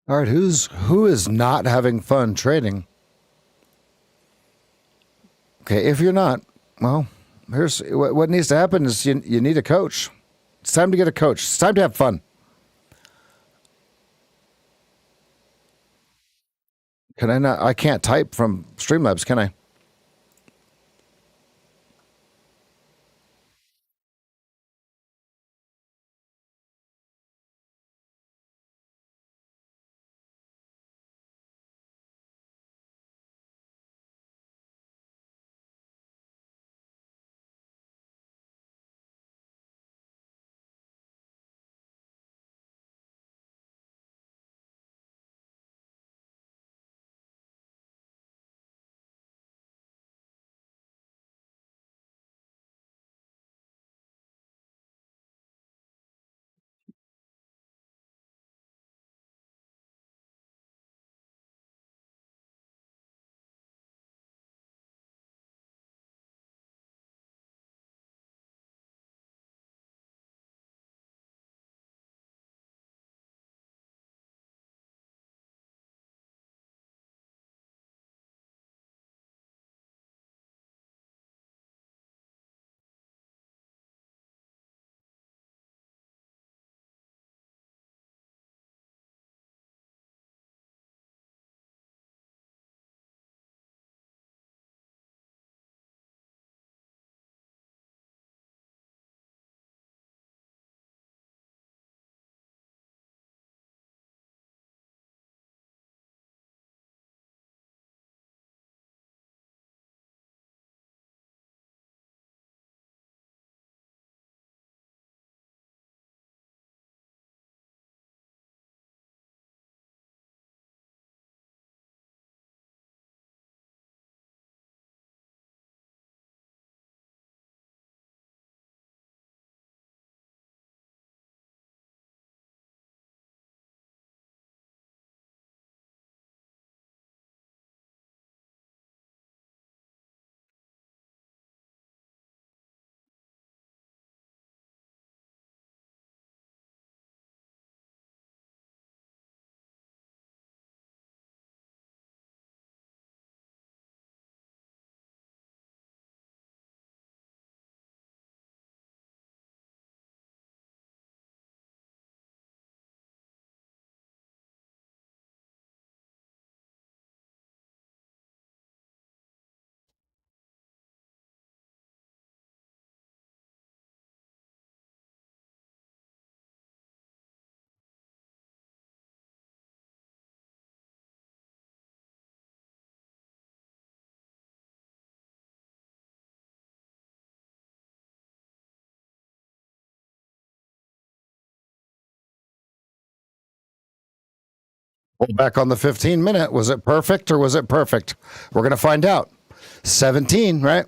All right, who is not having fun trading? Okay, if you're not, well, here's what needs to happen is you need a coach. It's time to get a coach. It's time to have fun. Can I not? I can't type from Streamlabs, can I? Back on the 15 minute, was it perfect or was it perfect? We're going to find out. 17, right?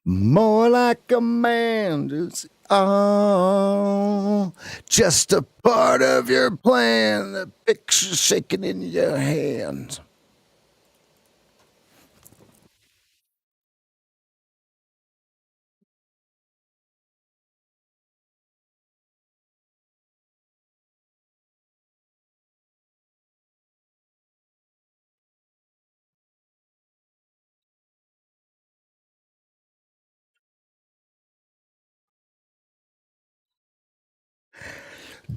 More like a man. Just a part of your plan. The picture shaking in your hand.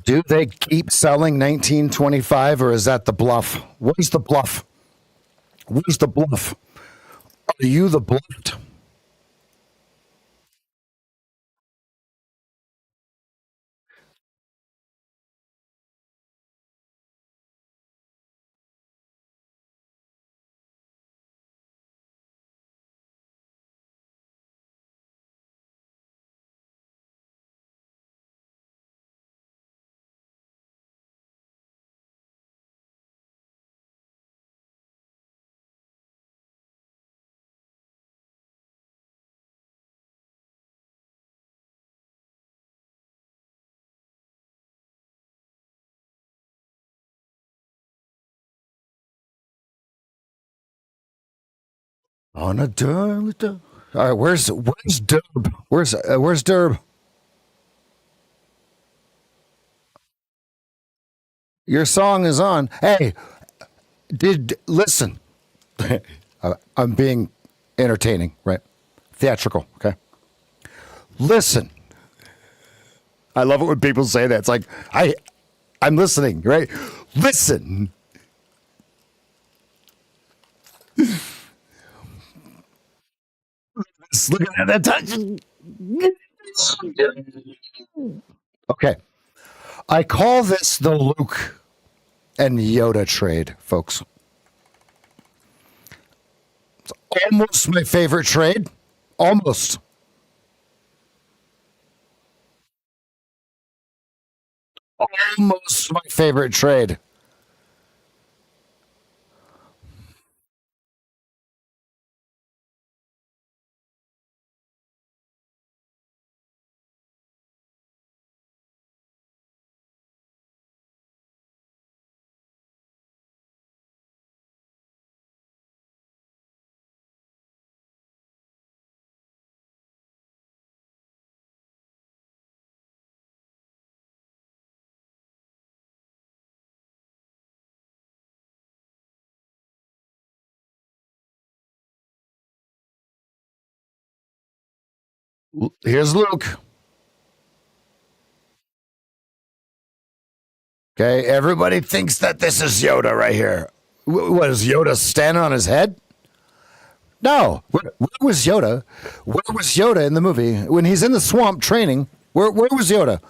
Do they keep selling 1925 or is that the bluff? Where's the bluff? Where's the bluff? Are you the bluffed? On a dirt. All right, where's Derb? Where's Derb? Your song is on. Hey, did listen? I'm being entertaining, right? Theatrical. Okay. Listen. I love it when people say that. It's like I'm listening, right? Listen. Just look at that touch. Okay. I call this the Luke and Yoda trade, folks. Almost my favorite trade. Almost. Almost my favorite trade. Here's Luke. Okay, everybody thinks that this is Yoda right here. What is Yoda standing on his head? No. Where was Yoda? Where was Yoda in the movie when he's in the swamp training? Where was Yoda?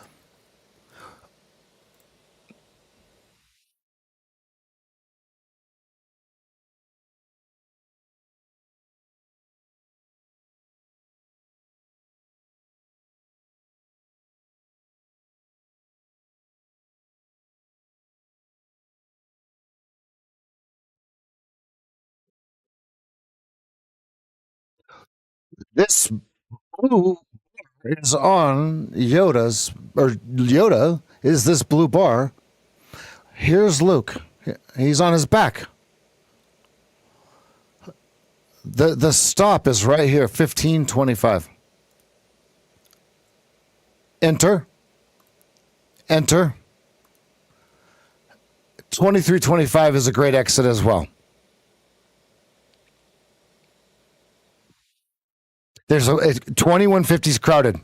This blue is on Yoda is this blue bar. Here's Luke. He's on his back. The stop is right here, 1525. Enter. Enter. 2325 is a great exit as well. There's a 2150's crowded.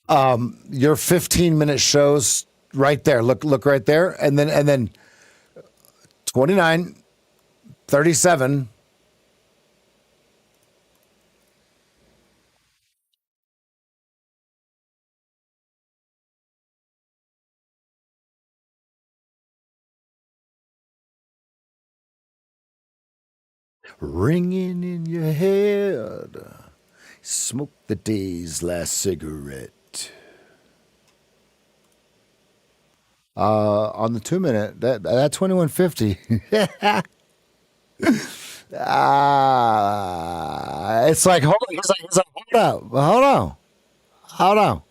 Your 15-minute shows right there. Look right there, and then 29, 37. Ringing in your head. Smoke the day's last cigarette. On the 2 minute, that 2150. It's like he's like, hold up, hold on.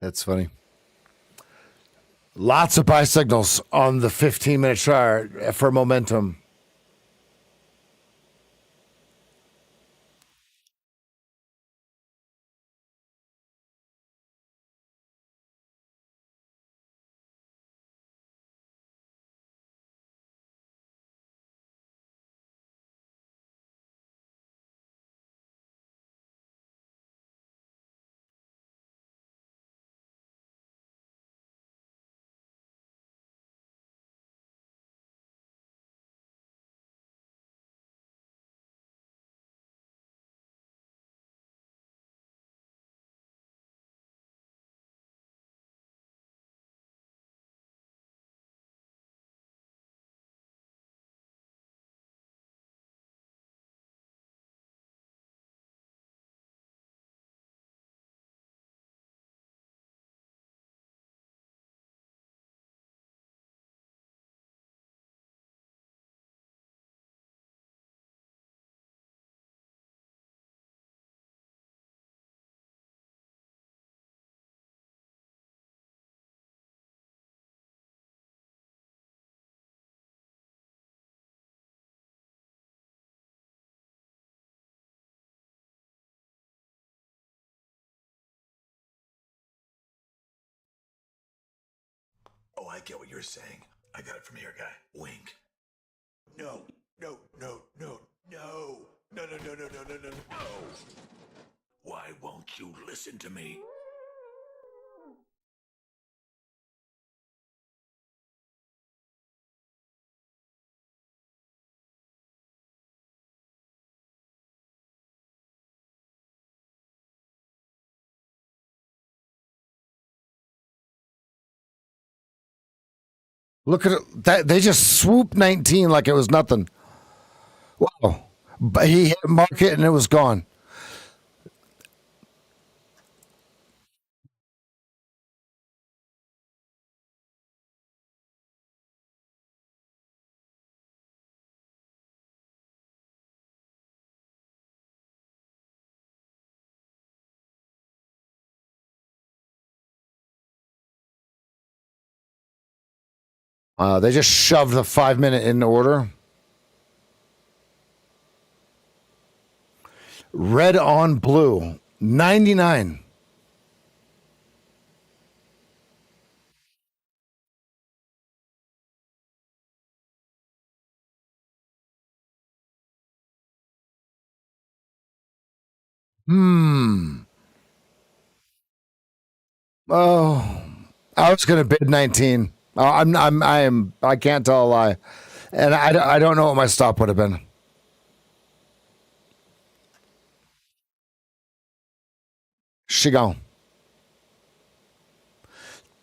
That's funny. Lots of buy signals on the 15-minute chart for momentum. Oh, I get what you're saying. I got it from here, guy. Wink. No, no, no, no, no, no, no, no, no, no, no, no, no. Why won't you listen to me? Look at it. That they just swooped 19 like it was nothing. Wow. But he hit market and it was gone. They just shoved the 5 minute in order. Red on blue. 99. Hmm. Oh, I was going to bid 19. I can't tell a lie. And I don't know what my stop would have been. She gone.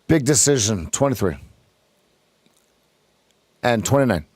Big decision. 23 and 29.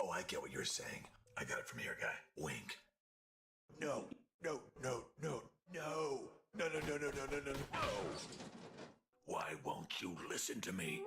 Oh, I get what you're saying. I got it from here, guy. Wink. No, no, no, no, no. No, no, no, no, no, no, no, no. Why won't you listen to me?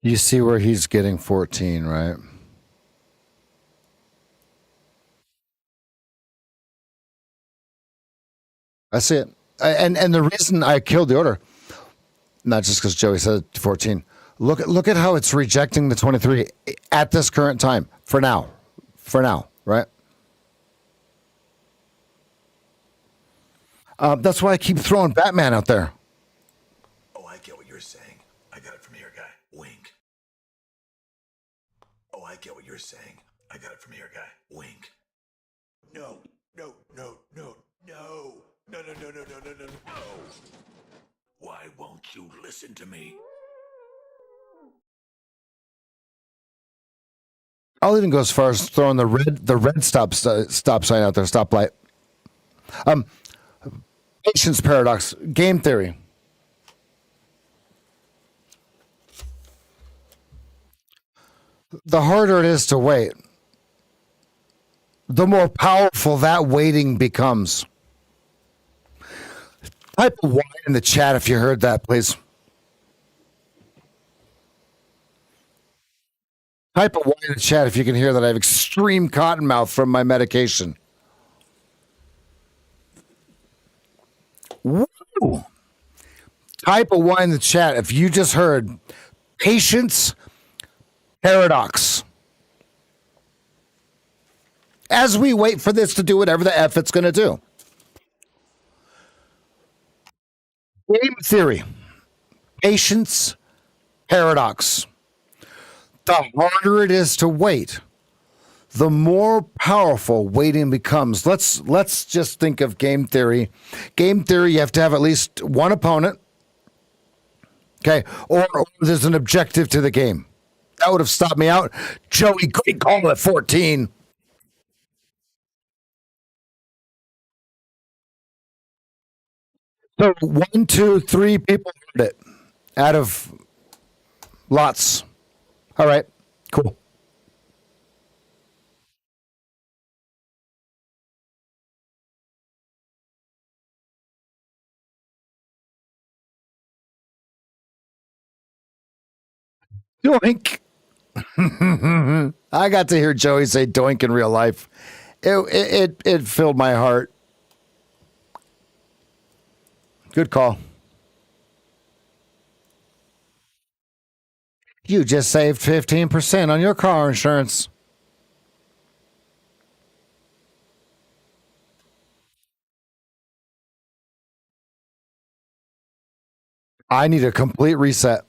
You see where he's getting 14, right? I see it. And the reason I killed the order, not just because Joey said 14. Look at how it's rejecting the 23 at this current time. For now, right? That's why I keep throwing Batman out there. Oh, I get what you're saying. I got it from here, guy. Wink. Oh, I get what you're saying. I got it from here, guy. Wink. No, no, no, no, no, no, no, no, no, no, no, no, no. Why won't you listen to me? I'll even go as far as throwing the red stop sign out there, stoplight. Um, Patience paradox, game theory. The harder it is to wait, the more powerful that waiting becomes. Type a Y in the chat if you heard that, please. Type a Y in the chat if you can hear that I have extreme cotton mouth from my medication. Woo! Type a Y in the chat if you just heard patience paradox. As we wait for this to do whatever the F it's going to do. Game theory. Patience paradox. The harder it is to wait, the more powerful waiting becomes. Let's just think of game theory. Game theory, you have to have at least one opponent. Okay, or there's an objective to the game. That would have stopped me out. Joey, great call at 14. So 1, 2, 3 people heard it out of lots. All right, cool. Doink. I got to hear Joey say doink in real life. It filled my heart. Good call. You just saved 15% on your car insurance. I need a complete reset.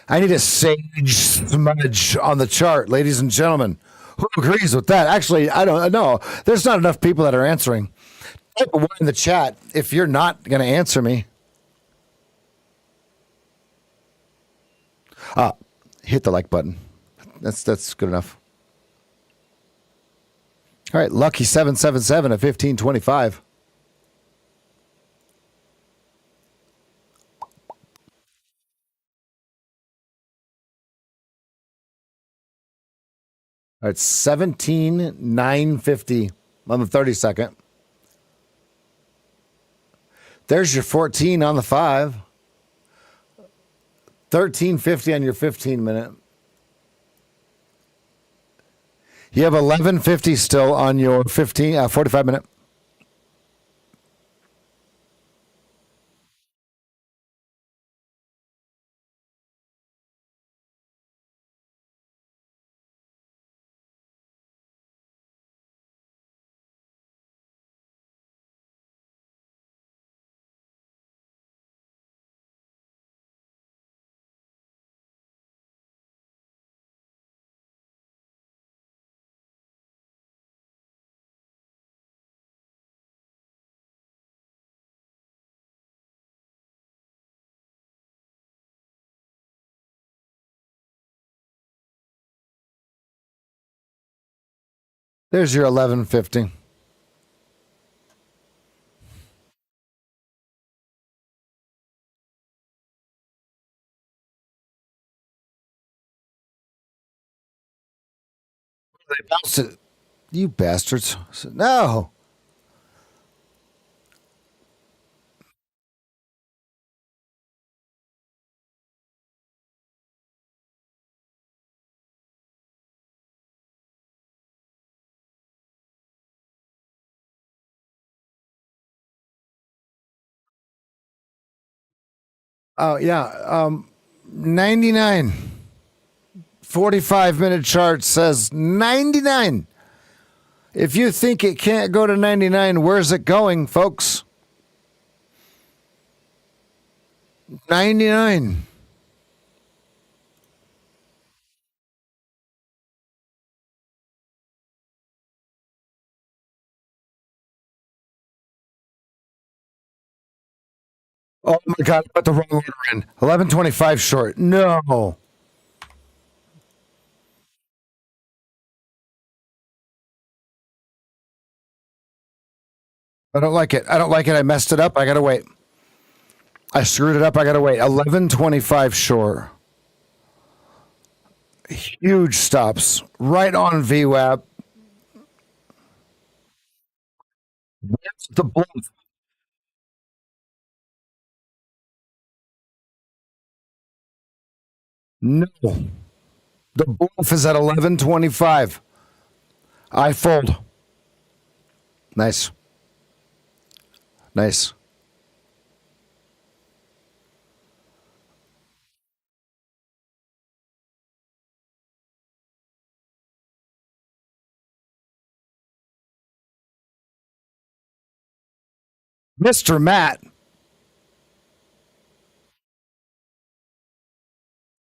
I need a sage smudge on the chart, ladies and gentlemen. Who agrees with that? Actually, I don't know. There's not enough people that are answering. Type a one in the chat if you're not going to answer me. Hit the like button. That's good enough. All right, Lucky 777 at 1525. All right, 17,950 on the 30-second. There's your 14 on the 5. 1350 on your 15-minute. You have 1150 still on your 45-minute. There's your 1150. They bounced it. You bastards. No. Oh yeah. 99. 45-minute chart says 99. If you think it can't go to 99, where's it going, folks? 99. Oh my God, I put the wrong order in. 1125 short. No. I don't like it. I don't like it. I messed it up. I got to wait. I screwed it up. I got to wait. 1125 short. Huge stops. Right on VWAP. Where's the bluff? No. The bluff is at 1125. I fold. Nice. Nice. Mr. Matt.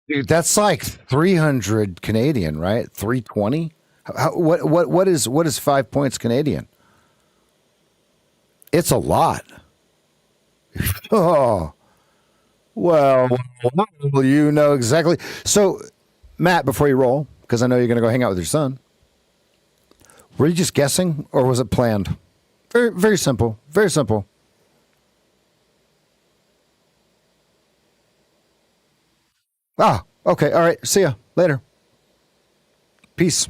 Dude, that's like 300 Canadian, right? 320? What is 5 points Canadian? It's a lot. Oh, well, you know exactly. So, Matt, before you roll, because I know you're going to go hang out with your son, were you just guessing or was it planned? Very, very simple. Very simple. Ah, okay. All right. See ya later. Peace.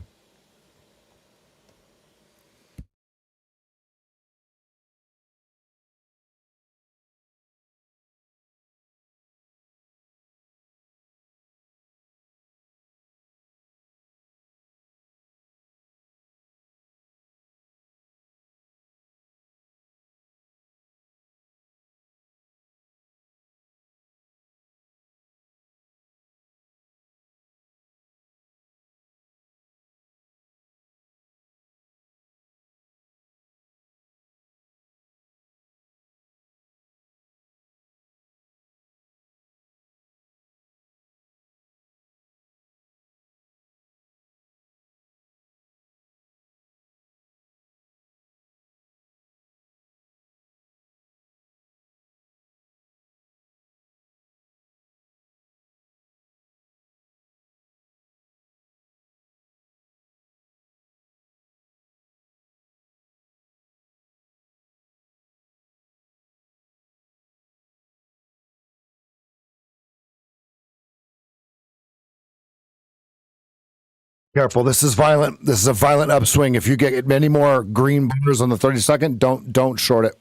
Careful. This is violent. This is a violent upswing. If you get many more green bars on the 30-second, don't short it.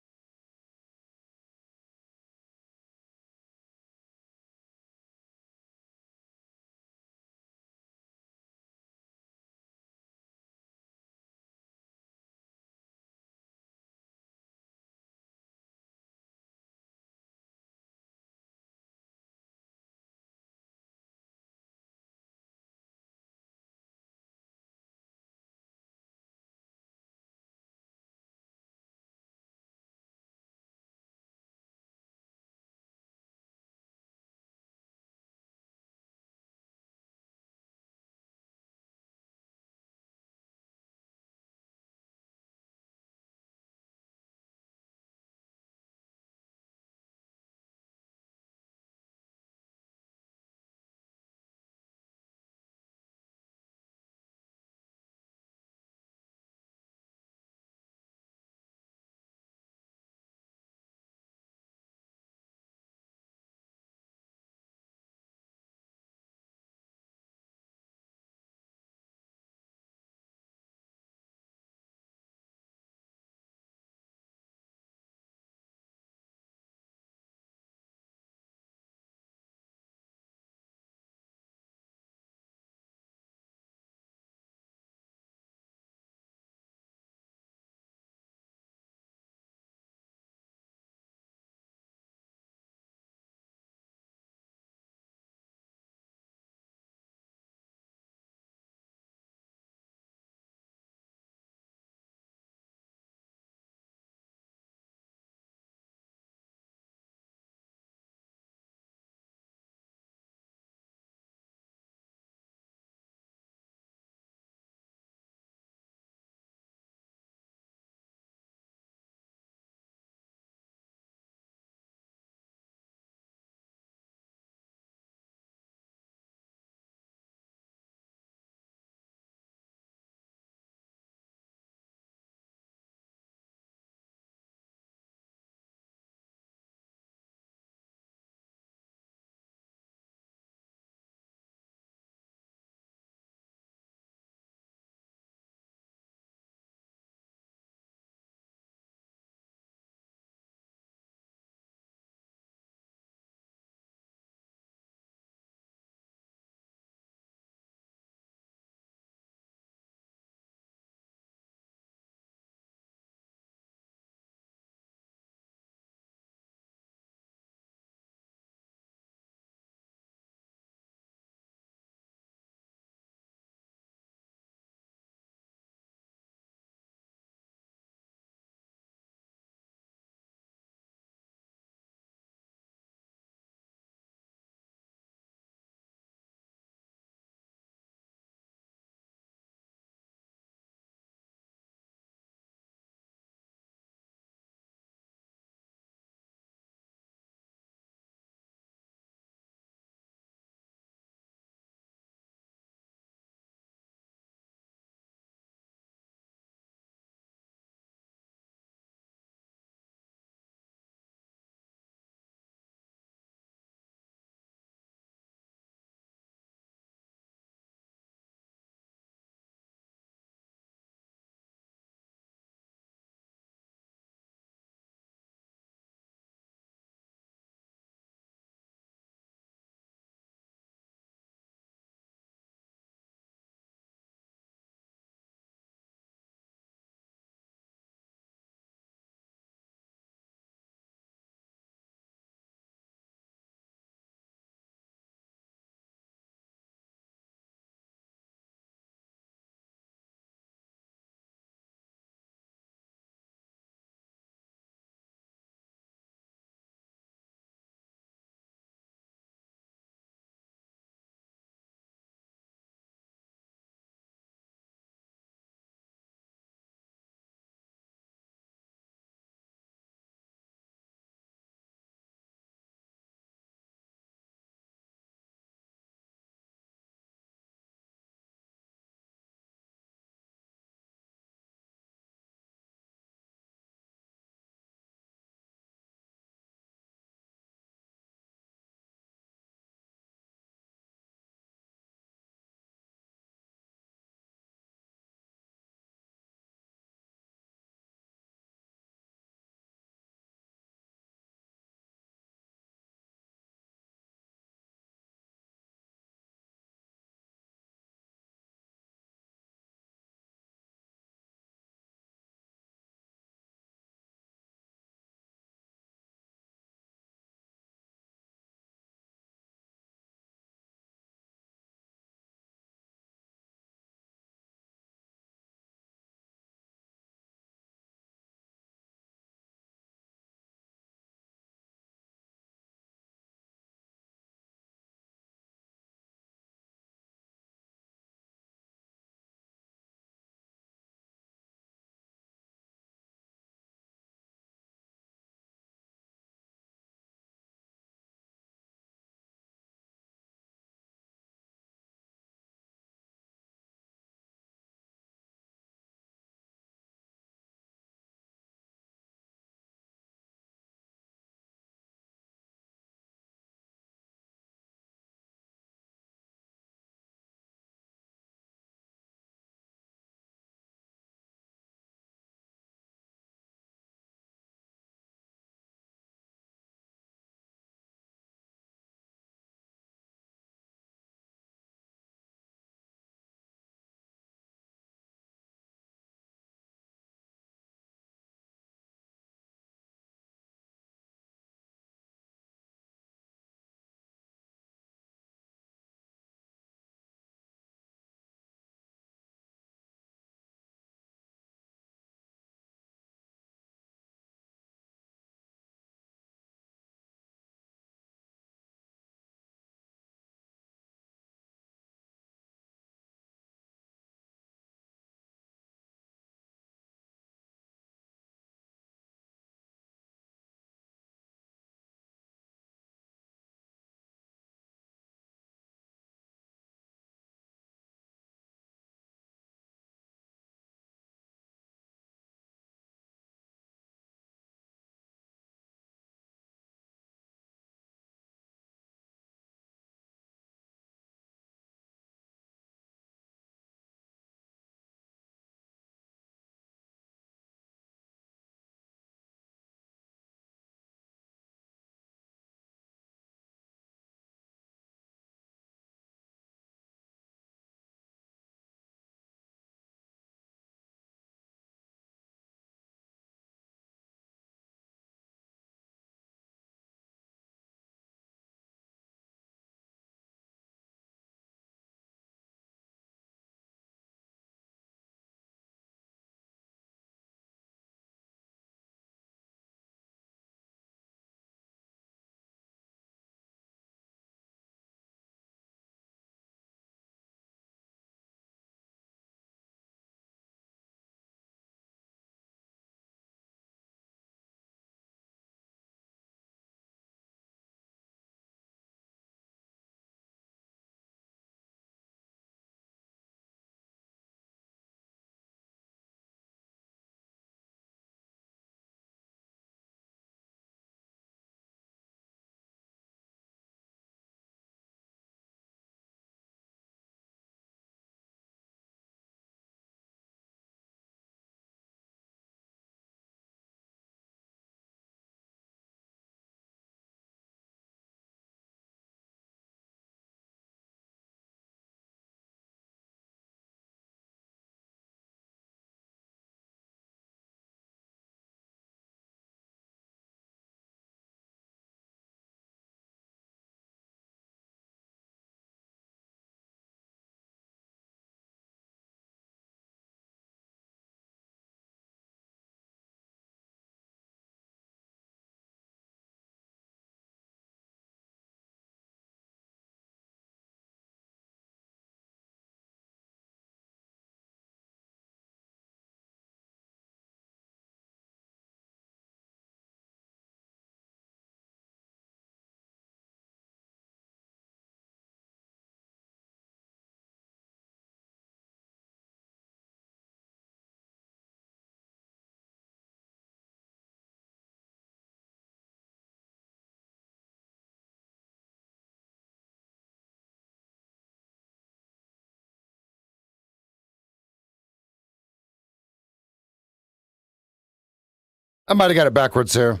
I might have got it backwards here.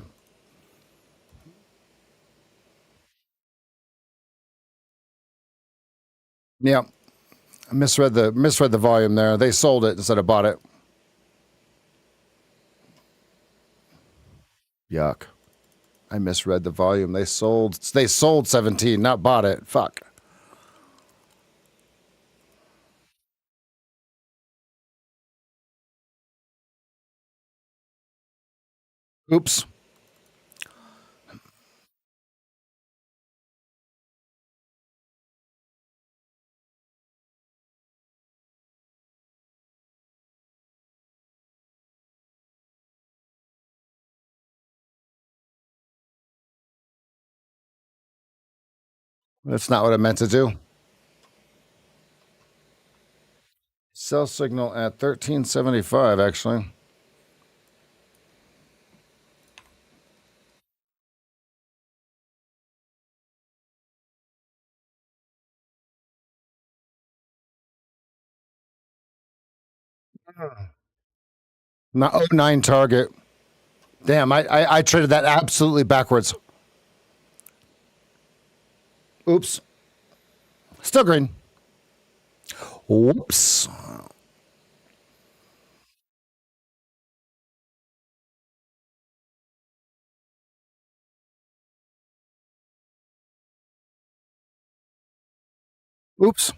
Yeah, I misread the volume there. They sold it instead of bought it. Yuck. I misread the volume. They sold 17, not bought it. Fuck. Oops. That's not what I meant to do. Sell signal at 1375, actually. Not 09 target. Damn, I traded that absolutely backwards. Oops. Still green. Whoops. Oops.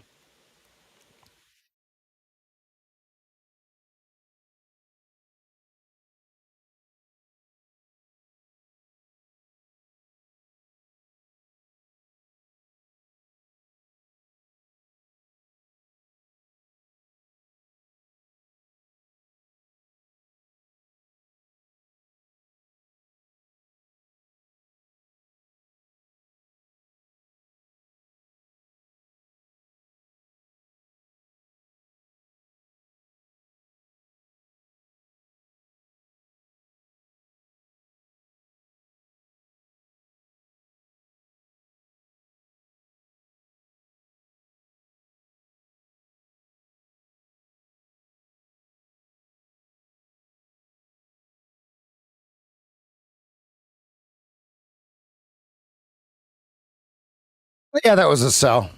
Yeah, that was a sell.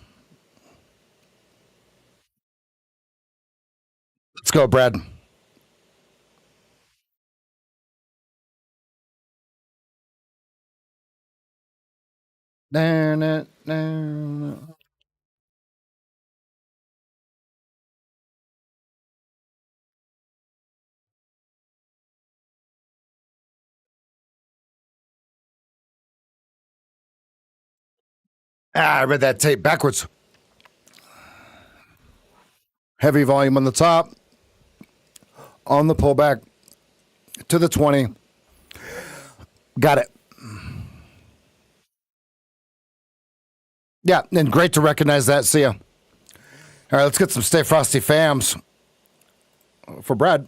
Let's go, Brad. I read that tape backwards. Heavy volume on the top, on the pullback to the 20. Got it. Yeah, and great to recognize that. See ya. All right, let's get some Stay Frosty fams for Brad.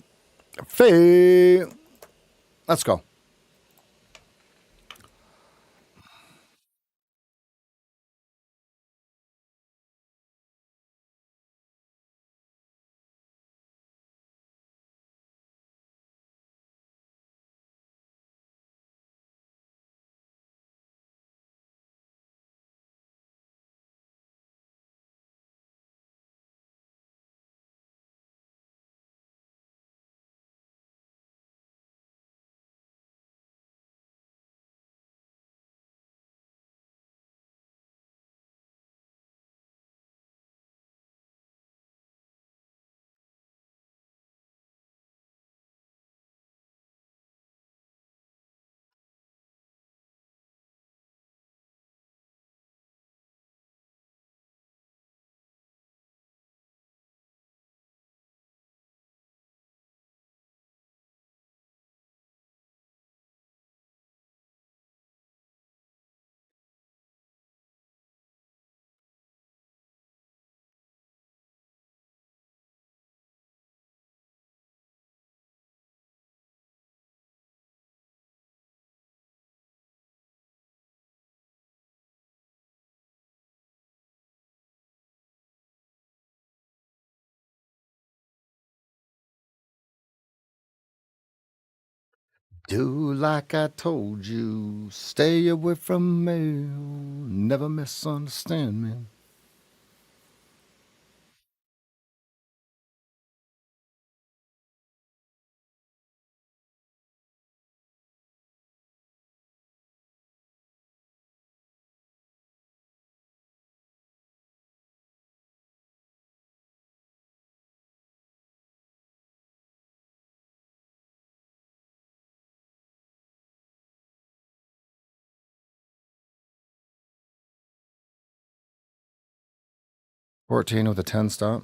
Fee. Let's go. Do like I told you. Stay away from me. Never misunderstand me. 14 with a 10 stop.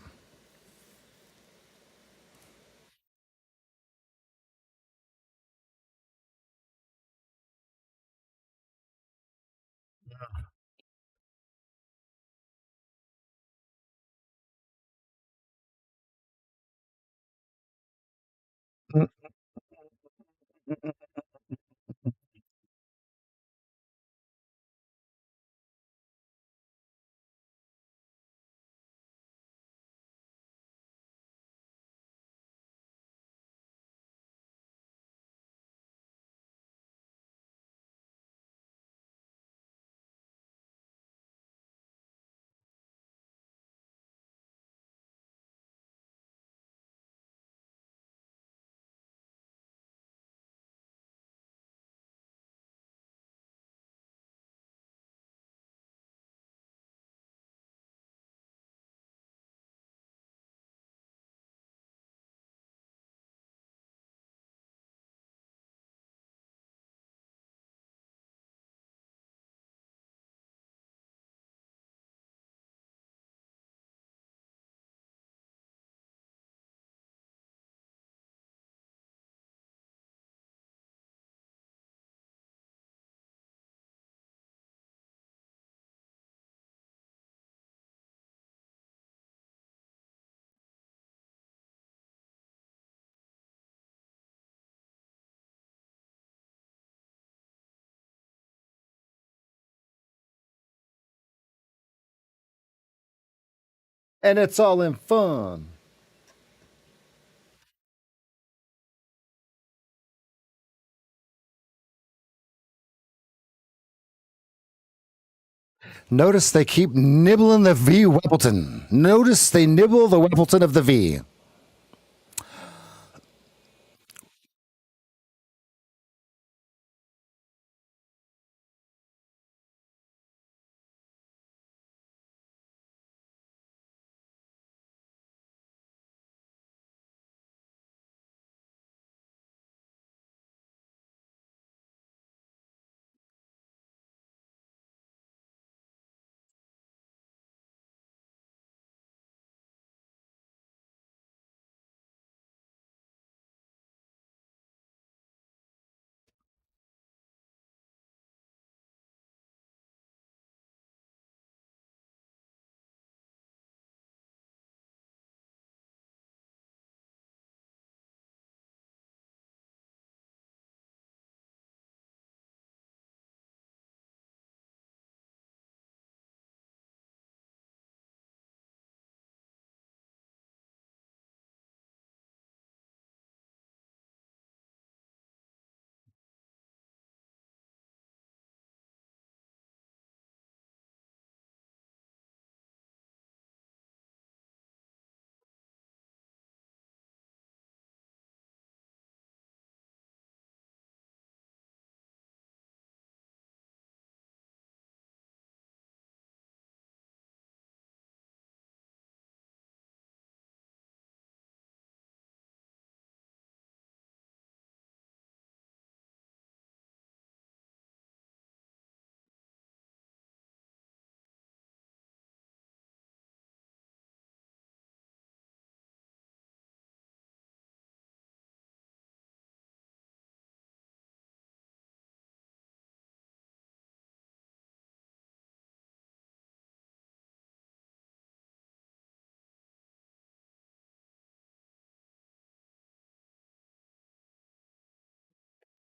And it's all in fun. Notice they keep nibbling the V Weppleton. Notice they nibble the Weppleton of the V.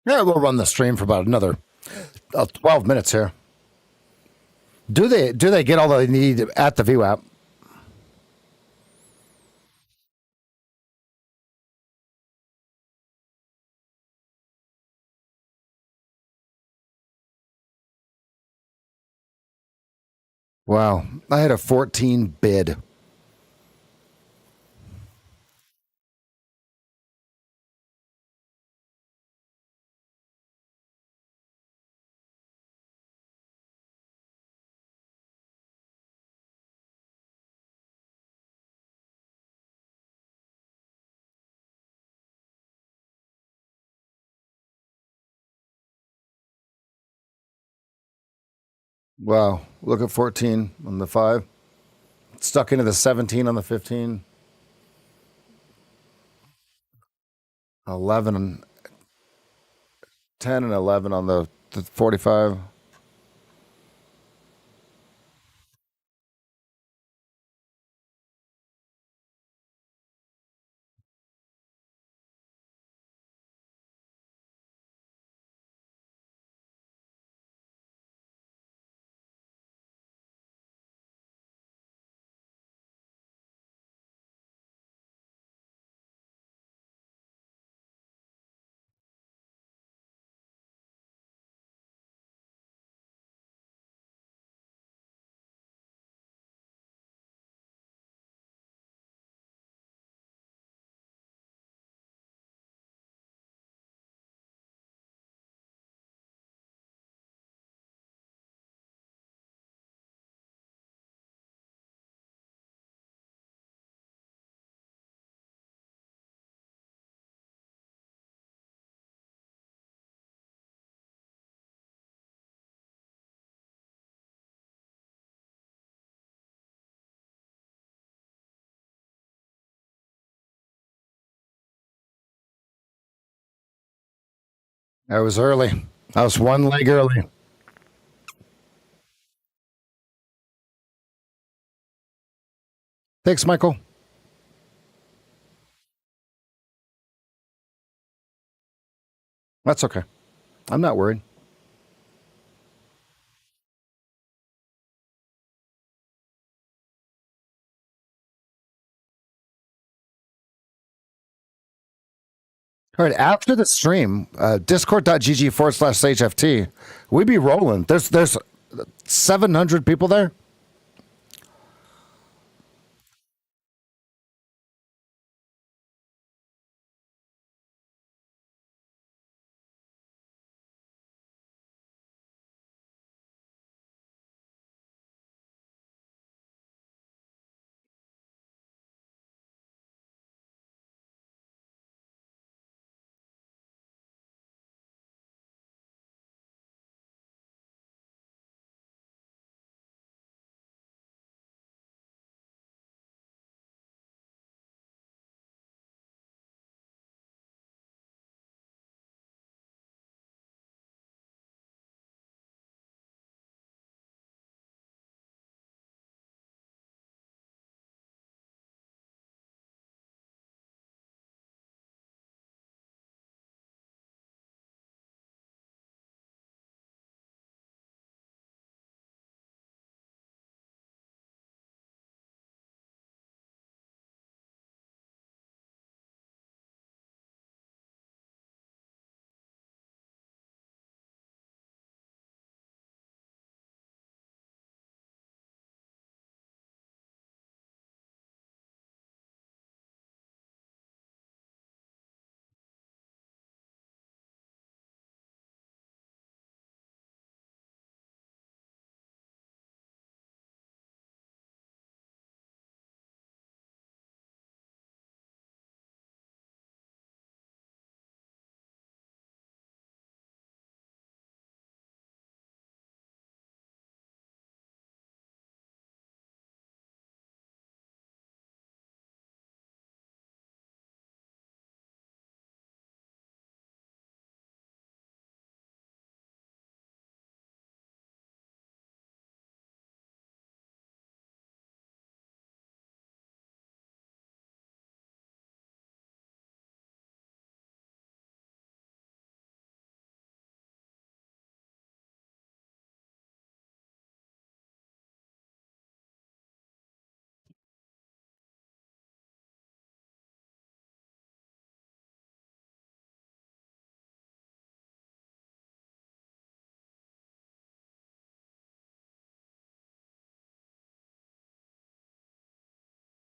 Yeah, we'll run the stream for about another 12 minutes here. Do they get all they need at the VWAP? Wow. I had a 14 bid. Wow. Look at 14 on the 5. Stuck into the 17 on the 15. 11 and 10 and 11 on the 45. I was early. I was one leg early. Thanks, Michael. That's okay. I'm not worried. All right. After the stream, discord.gg/SageFT, we be rolling. There's 700 people there.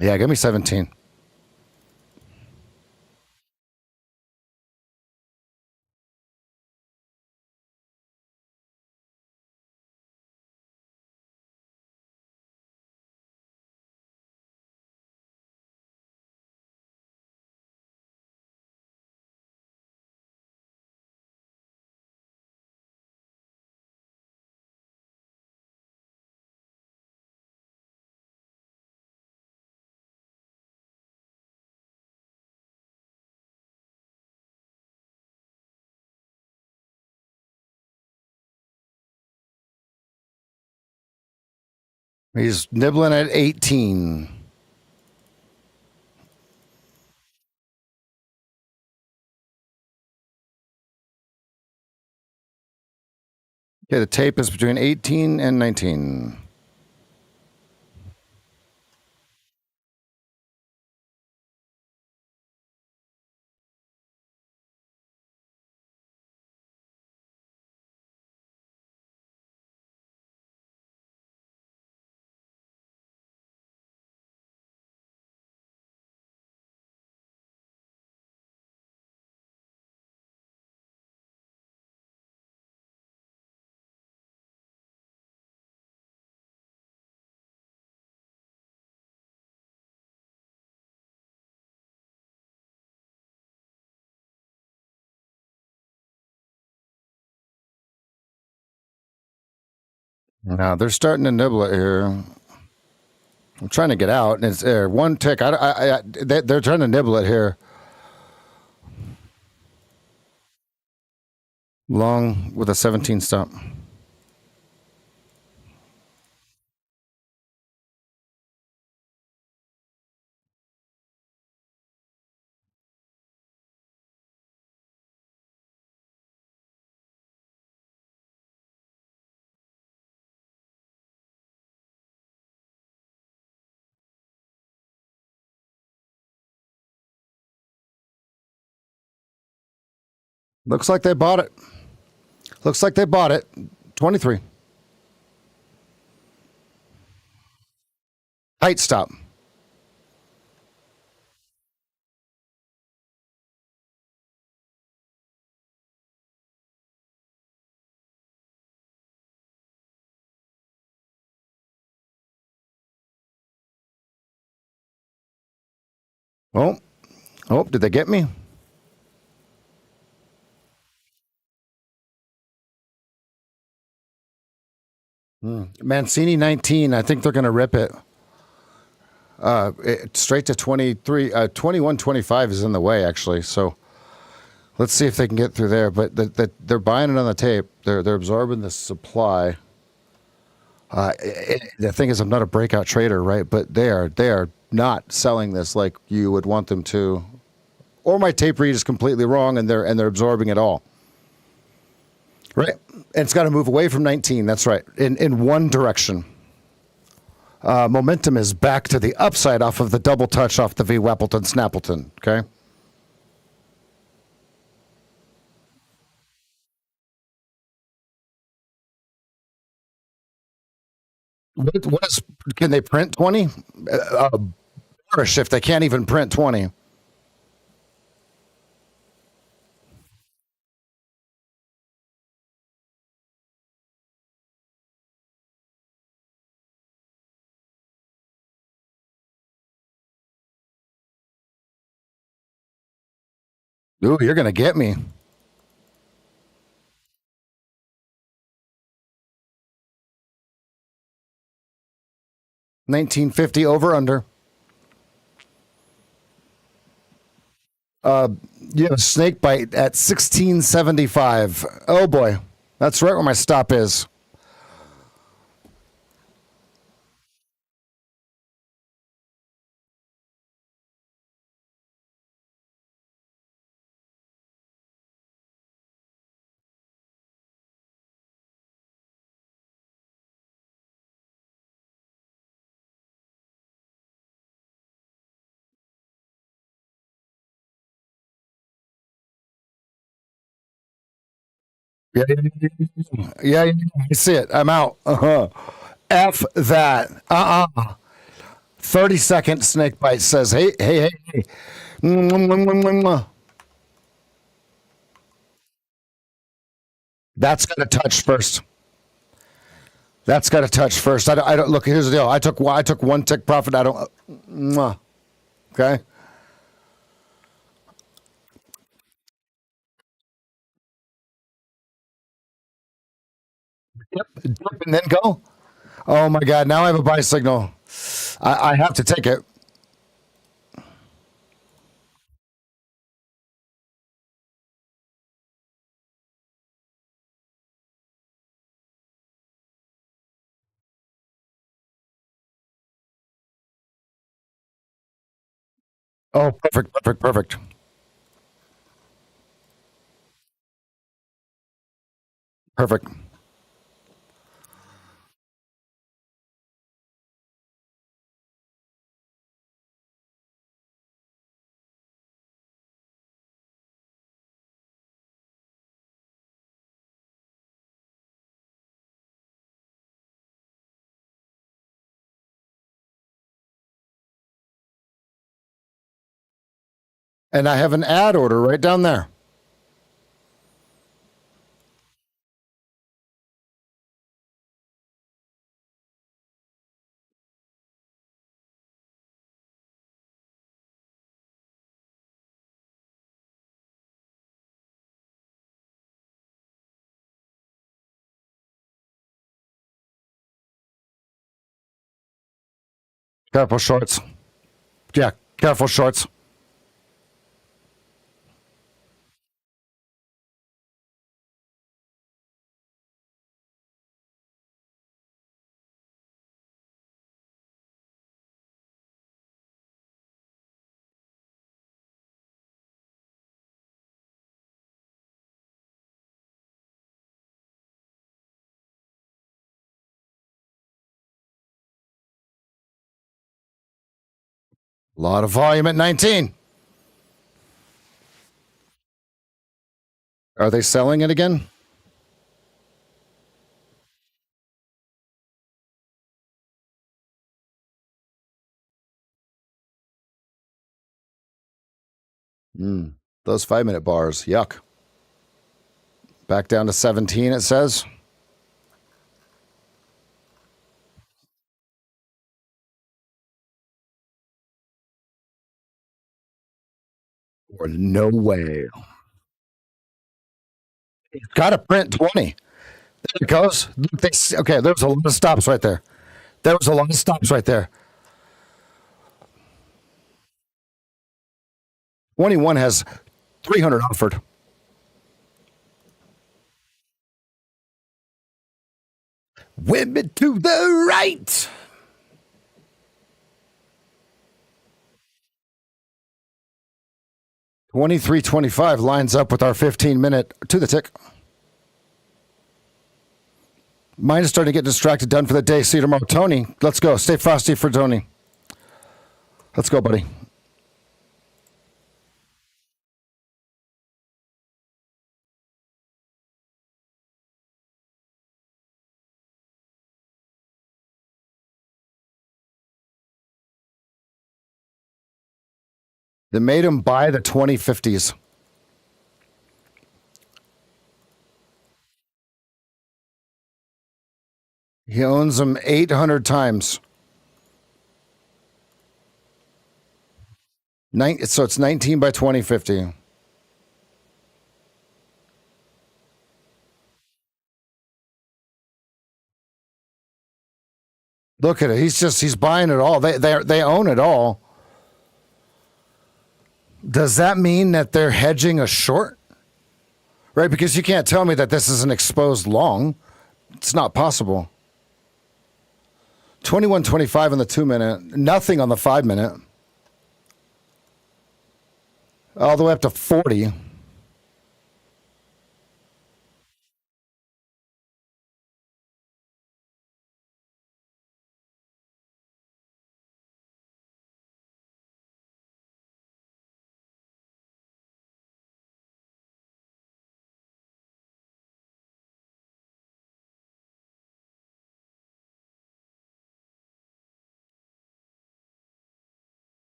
Yeah, give me 17. He's nibbling at 18. Okay, the tape is between 18 and 19. Now they're starting to nibble it here. I'm trying to get out, and it's there. One tick. They're trying to nibble it here. Long with a 17 stop. Looks like they bought it. Looks like they bought it. 23. Tight stop. Oh, oh, did they get me? Mancini 19. I think they're going to rip it. Straight to 23. 21.25 is in the way, actually. So let's see if they can get through there. But they're buying it on the tape. They're absorbing the supply. The thing is, I'm not a breakout trader, right? But they are not selling this like you would want them to, or my tape read is completely wrong, and they're absorbing it all, right? And it's got to move away from 19. That's right, in one direction. Momentum is back to the upside off of the double touch off the V Weppleton Snappleton. Okay. What is? Can they print 20? Bearish if they can't even print 20. Ooh, you're gonna get me. 1950 over under. You have a snake bite at 1675. Oh boy, that's right where my stop is. Yeah, yeah, I see it. I'm out. Uh-huh. F that. Uh-uh. 30-second snake bite says, hey, hey, hey, hey. Mwah, mwah, mwah, mwah, mwah. That's got to touch first. That's got to touch first. I don't look. Here's the deal. I took one tick profit. I don't. Mwah. Okay. Dip and then go. Oh my God! Now I have a buy signal. I have to take it. Oh, perfect, perfect, perfect, perfect. And I have an ad order right down there. Careful shorts. Yeah, careful shorts. A lot of volume at 19. Are they selling it again? Mm, those 5 minute bars. Yuck. Back down to 17, it says. Or no way. Got to print 20. There it goes. Okay, there's a lot of stops right there. There was a lot of stops right there. 21 has 300 offered. Women to the right. 23.25 lines up with our 15-minute to the tick. Mine is starting to get distracted. Done for the day. See you tomorrow. Tony, let's go. Stay frosty for Tony. Let's go, buddy. They made him buy the 2050s. He owns them 800 times. So it's 19 by 2050. Look at it. He's buying it all. They own it all. Does that mean that they're hedging a short? Right? Because you can't tell me that this is an exposed long. It's not possible. 21.25 on the 2 minute, nothing on the 5 minute. All the way up to 40.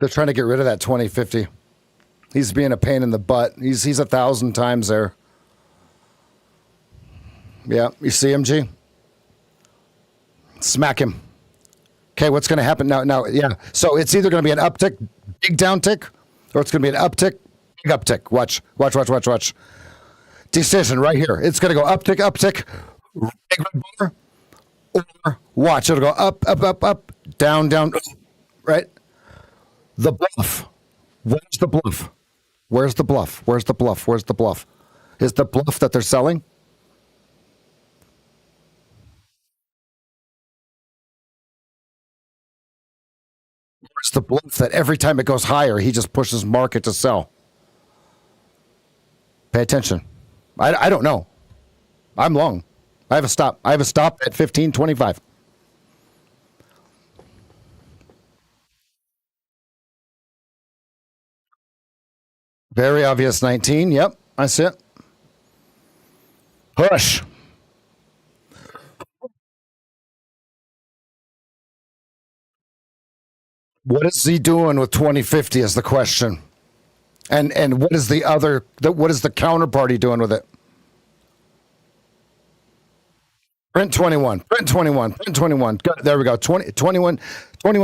They're trying to get rid of that 2050. He's being a pain in the butt. He's 1,000 times there. Yeah, you see him, G? Smack him. Okay, what's going to happen now? Now, yeah. So it's either going to be an uptick, big downtick, or it's going to be an uptick, big uptick. Watch, watch, watch, watch, watch. Decision right here. It's going to go uptick, uptick, big red bar, or watch. It'll go up, up, up, up, down, down, right? The bluff. Where's the bluff? Where's the bluff? Where's the bluff? Where's the bluff? Is the bluff that they're selling? Where's the bluff that every time it goes higher, he just pushes market to sell? Pay attention. I don't know. I'm long. I have a stop. I have a stop at 15.25. Very obvious 19. Yep, I see it. Push. What is he doing with 2050 is the question. And what is the other, what is the counterparty doing with it? Print 21, print 21, print 21. Good. There we go. 21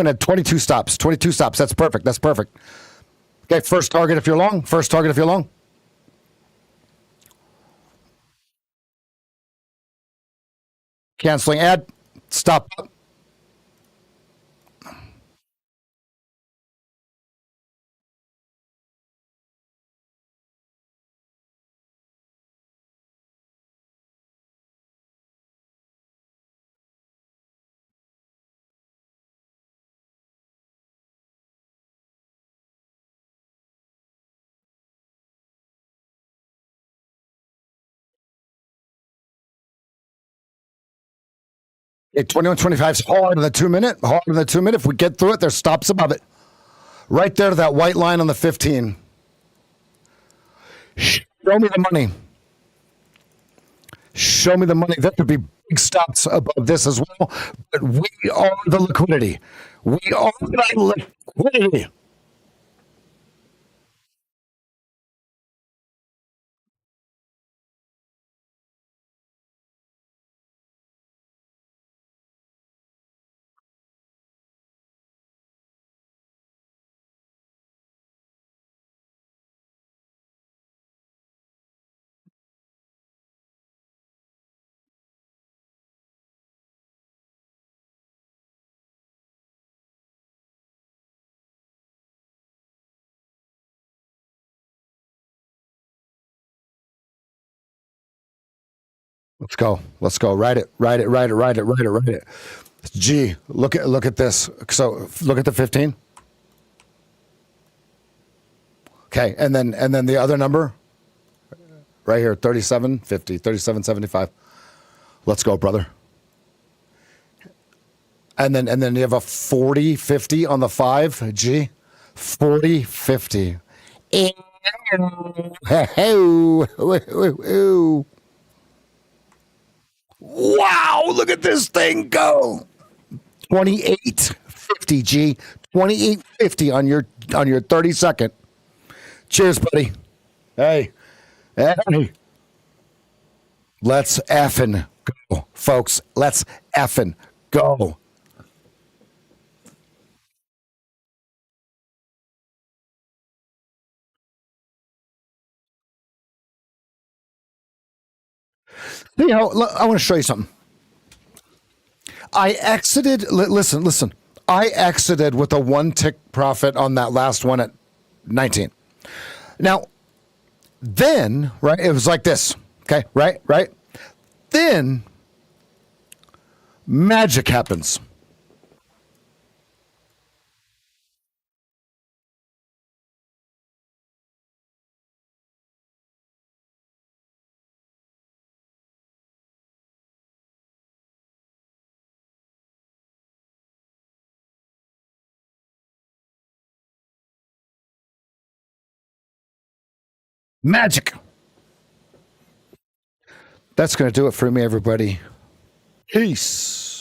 had 22 stops. 22 stops. That's perfect. That's perfect. Okay, first target if you're long. First target if you're long. Canceling ad. Stop. 21, 25 is hard in the 2 minute. Hard in the 2 minute. If we get through it, there's stops above it. Right there to that white line on the 15. Show me the money. Show me the money. There could be big stops above this as well. But we are the liquidity. We are the liquidity. Let's go. Let's go. Write it. Write it. Write it. Write it. Write it. Write it. G. Look at this. So look at the 15. Okay, and then the other number right here, 37.50, 37.75. Let's go, brother. And then you have a 40.50 on the 5, G. 40.50. Wow, look at this thing go. 28.50, G. 28.50 on your 30-second. Cheers, buddy. Hey. Hey. Let's effing go, folks. Let's effing go. You know, I want to show you something. I exited. Listen. I exited with a one tick profit on that last one at 19. Now, then, right, it was like this. Okay, right. Then, magic happens. Magic. That's going to do it for me, everybody. Peace.